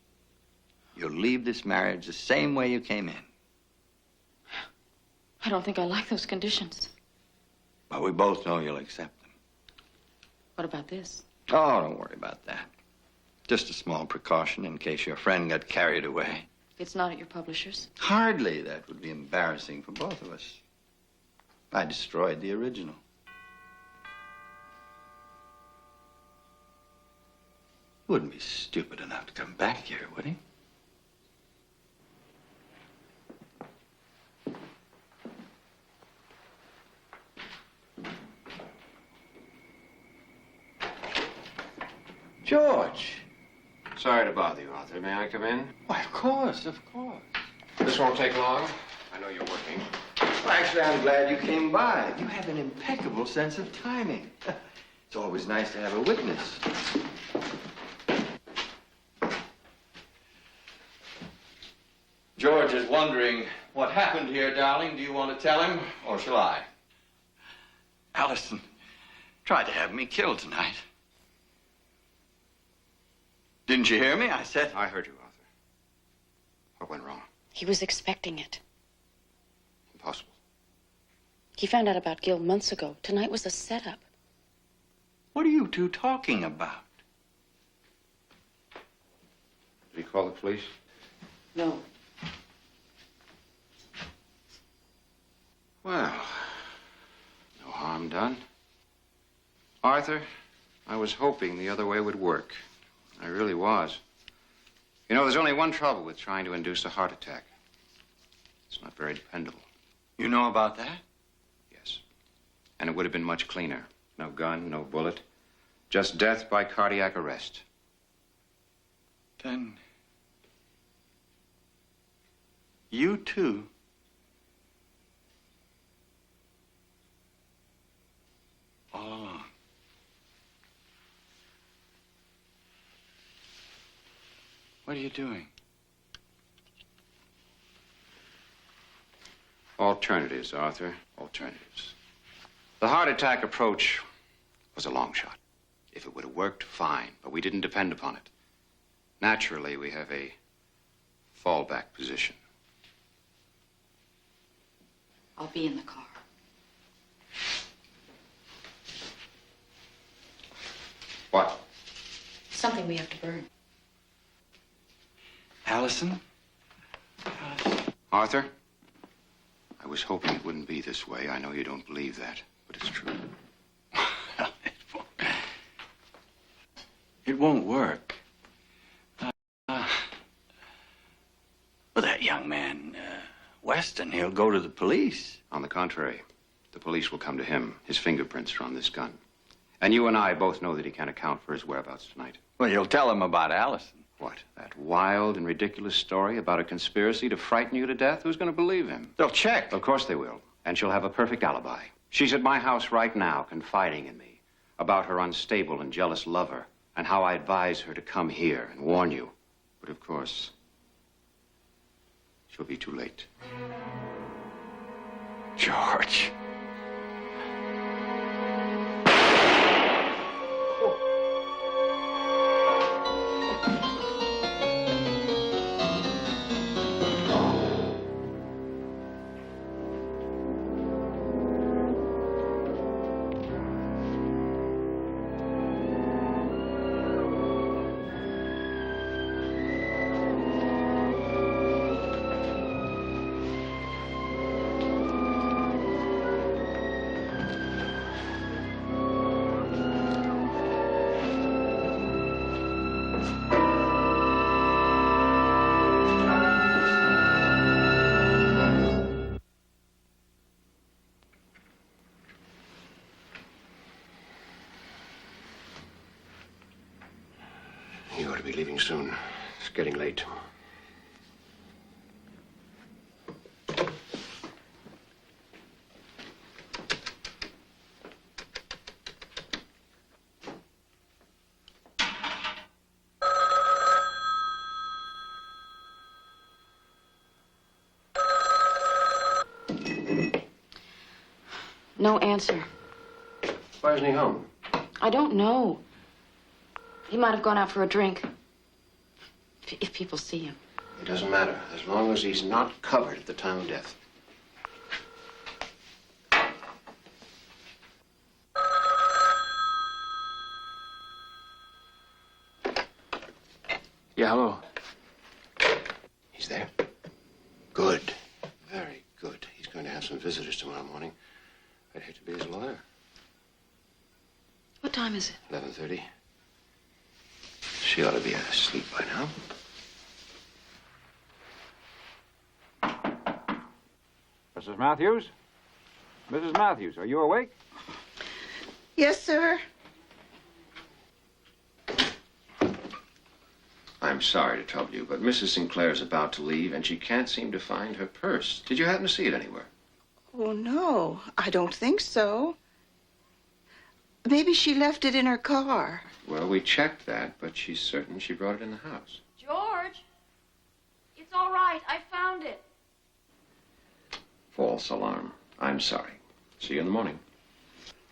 [SPEAKER 2] You'll leave this marriage the same way you came in.
[SPEAKER 3] I don't think I like those conditions.
[SPEAKER 2] But we both know you'll accept them.
[SPEAKER 3] What about this?
[SPEAKER 2] Oh, don't worry about that. Just a small precaution in case your friend got carried away.
[SPEAKER 3] It's not at your publisher's.
[SPEAKER 2] Hardly. That would be embarrassing for both of us. I destroyed the original. He wouldn't be stupid enough to come back here, would he? George.
[SPEAKER 7] Sorry to bother you, Arthur. May I come in?
[SPEAKER 2] Why, of course, of course.
[SPEAKER 7] This won't take long. I know you're working.
[SPEAKER 2] Well, actually, I'm glad you came by. You have an impeccable sense of timing. It's always nice to have a witness. George is wondering what happened here, darling. Do you want to tell him, or shall I? Allison tried to have me killed tonight. Didn't you hear me? I said...
[SPEAKER 7] I heard you, Arthur. What went wrong?
[SPEAKER 3] He was expecting it.
[SPEAKER 7] Impossible.
[SPEAKER 3] He found out about Gil months ago. Tonight was a setup.
[SPEAKER 2] What are you two talking about?
[SPEAKER 7] Did he call the police?
[SPEAKER 3] No.
[SPEAKER 7] Well, no harm done. Arthur, I was hoping the other way would work. I really was. You know, there's only one trouble with trying to induce a heart attack. It's not very dependable.
[SPEAKER 2] You know about that?
[SPEAKER 7] Yes. And it would have been much cleaner. No gun, no bullet. Just death by cardiac arrest.
[SPEAKER 5] Then you too. All along. What are you doing?
[SPEAKER 7] Alternatives, Arthur. Alternatives. The heart attack approach was a long shot. If it would have worked, fine, but we didn't depend upon it. Naturally, we have a fallback position.
[SPEAKER 3] I'll be in the car.
[SPEAKER 7] What?
[SPEAKER 3] Something we have to burn.
[SPEAKER 5] Allison?
[SPEAKER 7] Arthur? I was hoping it wouldn't be this way. I know you don't believe that, but it's true.
[SPEAKER 5] It won't work. Well, that young man, Weston, he'll go to the police.
[SPEAKER 7] On the contrary, the police will come to him. His fingerprints are on this gun. And you and I both know that he can't account for his whereabouts tonight.
[SPEAKER 5] Well, you'll tell him about Allison.
[SPEAKER 7] What? That wild and ridiculous story about a conspiracy to frighten you to death? Who's going to believe him?
[SPEAKER 5] They'll check.
[SPEAKER 7] Of course they will. And she'll have a perfect alibi. She's at my house right now, confiding in me about her unstable and jealous lover and how I advise her to come here and warn you. But of course, she'll be too late.
[SPEAKER 5] George.
[SPEAKER 10] You ought to be leaving soon. It's getting late.
[SPEAKER 3] No answer.
[SPEAKER 10] Why isn't he home?
[SPEAKER 3] I don't know. He might have gone out for a drink. If people see him.
[SPEAKER 10] It doesn't matter, as long as he's not covered at the time of death.
[SPEAKER 6] Yeah, hello.
[SPEAKER 10] He's there? Good. Very good. He's going to have some visitors tomorrow morning. I'd hate to be his lawyer.
[SPEAKER 3] What time is it?
[SPEAKER 10] 11:30. She ought to be asleep by now.
[SPEAKER 15] Mrs. Matthews? Mrs. Matthews, are you awake?
[SPEAKER 13] Yes, sir.
[SPEAKER 10] I'm sorry to trouble you, but Mrs. Sinclair's about to leave, and she can't seem to find her purse. Did you happen to see it anywhere?
[SPEAKER 13] Oh, no, I don't think so. Maybe she left it in her car.
[SPEAKER 10] Well, we checked that, but she's certain she brought it in the house.
[SPEAKER 3] George, it's all right. I found it.
[SPEAKER 10] False alarm. I'm sorry. See you in the morning.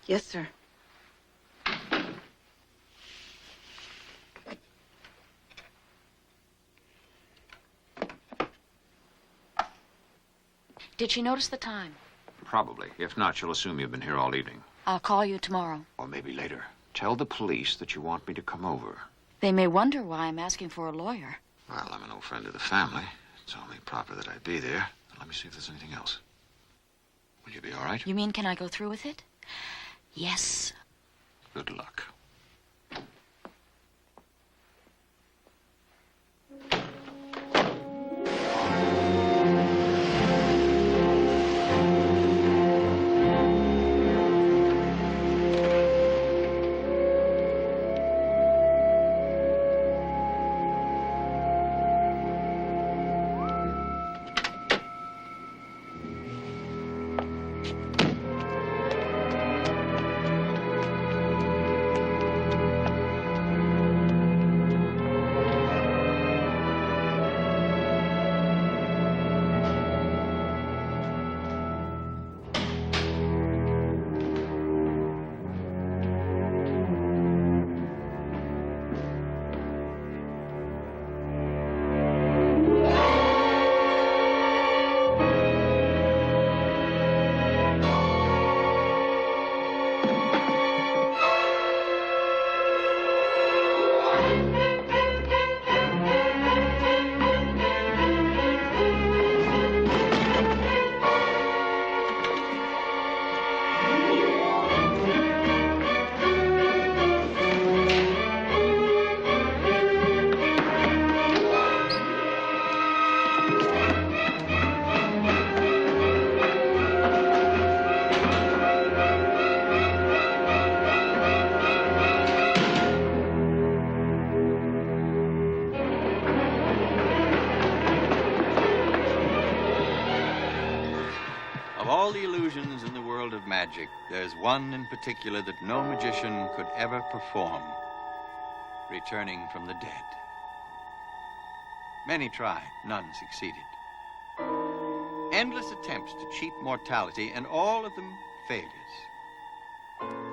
[SPEAKER 13] Yes, sir.
[SPEAKER 3] Did she notice the time?
[SPEAKER 15] Probably. If not, she'll assume you've been here all evening.
[SPEAKER 3] I'll call you tomorrow.
[SPEAKER 15] Or maybe later. Tell the police that you want me to come over.
[SPEAKER 3] They may wonder why I'm asking for a lawyer.
[SPEAKER 15] Well, I'm an old friend of the family. It's only proper that I be there. Let me see if there's anything else. Will you be all right?
[SPEAKER 3] You mean, can I go through with it? Yes.
[SPEAKER 15] Good luck.
[SPEAKER 8] magic, there's one in particular that no magician could ever perform: returning from the dead. Many tried, none succeeded. Endless attempts to cheat mortality, and all of them failures.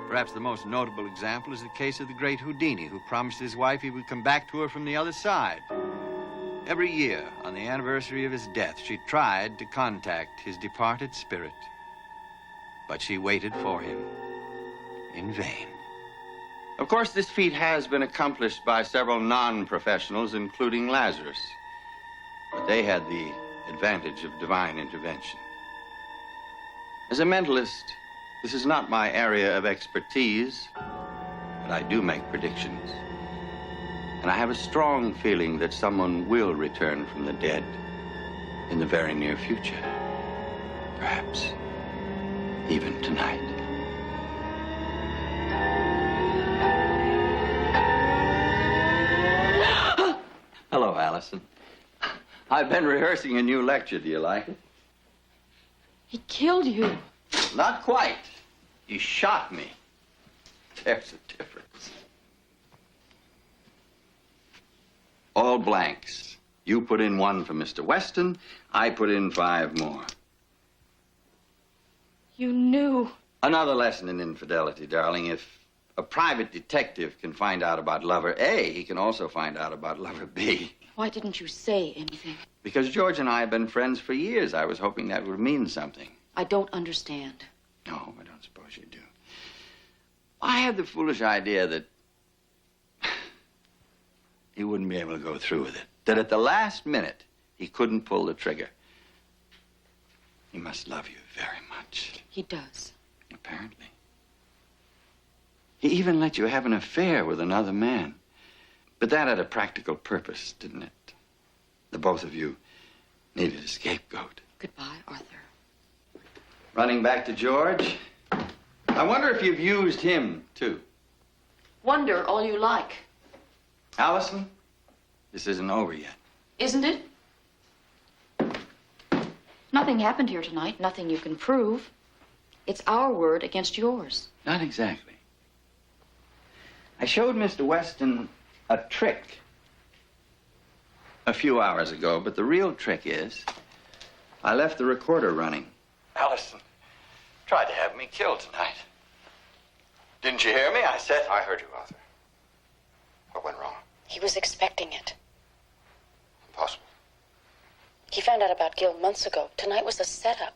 [SPEAKER 8] Perhaps the most notable example is the case of the great Houdini, who promised his wife he would come back to her from the other side. Every year, on the anniversary of his death, she tried to contact his departed spirit. But she waited for him in vain. Of course, this feat has been accomplished by several non-professionals, including Lazarus. But they had the advantage of divine intervention. As a mentalist, this is not my area of expertise, but I do make predictions. And I have a strong feeling that someone will return from the dead in the very near future. Perhaps even tonight. Hello, Allison. I've been rehearsing a new lecture. Do you like it?
[SPEAKER 3] He killed you.
[SPEAKER 8] Not quite. He shot me. There's a difference. All blanks. You put in 1 for Mr. Weston. I put in 5 more.
[SPEAKER 3] You knew.
[SPEAKER 8] Another lesson in infidelity, darling. If a private detective can find out about lover A, he can also find out about lover B.
[SPEAKER 3] Why didn't you say anything?
[SPEAKER 8] Because George and I have been friends for years. I was hoping that would mean something.
[SPEAKER 3] I don't understand.
[SPEAKER 8] No, I don't suppose you do. I had the foolish idea that he wouldn't be able to go through with it. That at the last minute, he couldn't pull the trigger. He must love you very much.
[SPEAKER 3] He does.
[SPEAKER 8] Apparently. He even let you have an affair with another man. But that had a practical purpose, didn't it? The both of you needed a scapegoat.
[SPEAKER 3] Goodbye, Arthur.
[SPEAKER 8] Running back to George. I wonder if you've used him, too.
[SPEAKER 3] Wonder all you like.
[SPEAKER 8] Allison, this isn't over yet.
[SPEAKER 3] Isn't it? Nothing happened here tonight. Nothing you can prove. It's our word against yours.
[SPEAKER 8] Not exactly. I showed Mr. Weston a trick a few hours ago, but the real trick is I left the recorder running. Allison tried to have me killed tonight. Didn't you hear me? I said...
[SPEAKER 10] I heard you, Arthur. What went wrong?
[SPEAKER 3] He was expecting it.
[SPEAKER 10] Impossible.
[SPEAKER 3] He found out about Gil months ago. Tonight was a setup.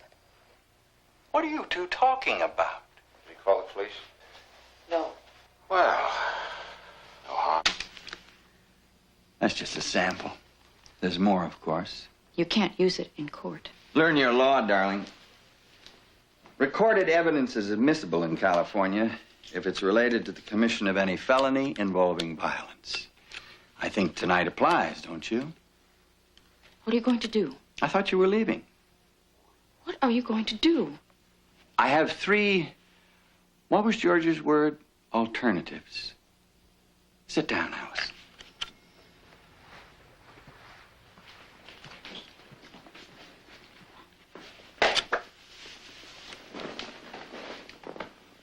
[SPEAKER 8] What are you two talking about?
[SPEAKER 10] Did he call the police?
[SPEAKER 3] No.
[SPEAKER 8] Well, no harm. That's just a sample. There's more, of course.
[SPEAKER 3] You can't use it in court.
[SPEAKER 8] Learn your law, darling. Recorded evidence is admissible in California if it's related to the commission of any felony involving violence. I think tonight applies, don't you?
[SPEAKER 3] What are you going to do?
[SPEAKER 8] I thought you were leaving.
[SPEAKER 3] What are you going to do?
[SPEAKER 8] I have 3, what was George's word? Alternatives. Sit down, Alice.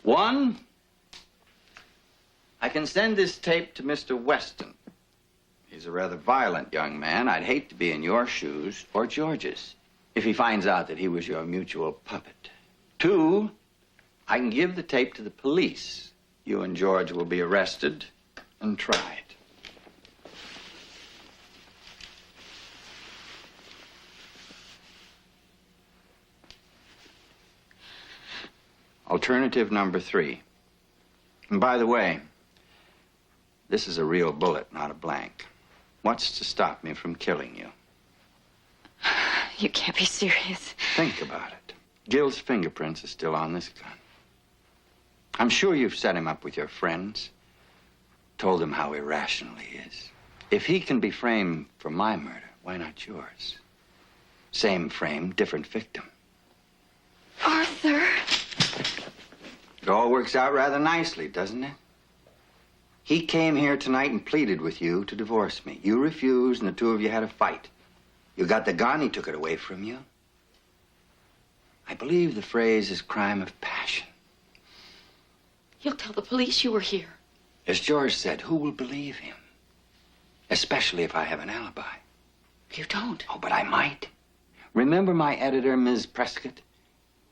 [SPEAKER 8] One, I can send this tape to Mr. Weston. He's a rather violent young man. I'd hate to be in your shoes or George's if he finds out that he was your mutual puppet. 2, I can give the tape to the police. You and George will be arrested and tried. Alternative number 3. And by the way, this is a real bullet, not a blank. What's to stop me from killing you?
[SPEAKER 3] You can't be serious.
[SPEAKER 8] Think about it. Gil's fingerprints are still on this gun. I'm sure you've set him up with your friends, told him how irrational he is. If he can be framed for my murder, why not yours? Same frame, different victim.
[SPEAKER 3] Arthur.
[SPEAKER 8] It all works out rather nicely, doesn't it? He came here tonight and pleaded with you to divorce me. You refused, and the 2 of you had a fight. You got the gun, he took it away from you. I believe the phrase is crime of passion.
[SPEAKER 3] He'll tell the police you were here.
[SPEAKER 8] As George said, who will believe him? Especially if I have an alibi.
[SPEAKER 3] You don't.
[SPEAKER 8] Oh, but I might. Remember my editor, Ms. Prescott?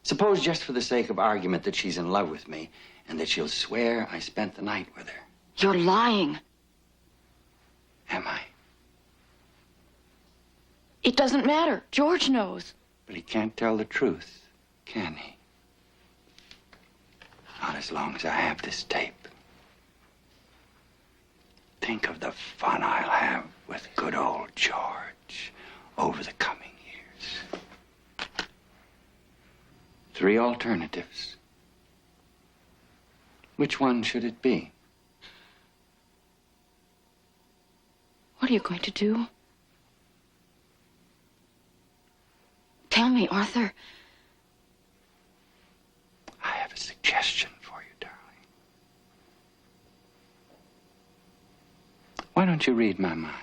[SPEAKER 8] Suppose, just for the sake of argument, that she's in love with me and that she'll swear I spent the night with her.
[SPEAKER 3] You're lying.
[SPEAKER 8] Am I?
[SPEAKER 3] It doesn't matter. George knows.
[SPEAKER 8] But he can't tell the truth, can he? Not as long as I have this tape. Think of the fun I'll have with good old George over the coming years. 3 alternatives. Which one should it be?
[SPEAKER 3] What are you going to do? Tell me, Arthur.
[SPEAKER 8] I have a suggestion for you, darling. Why don't you read my mind?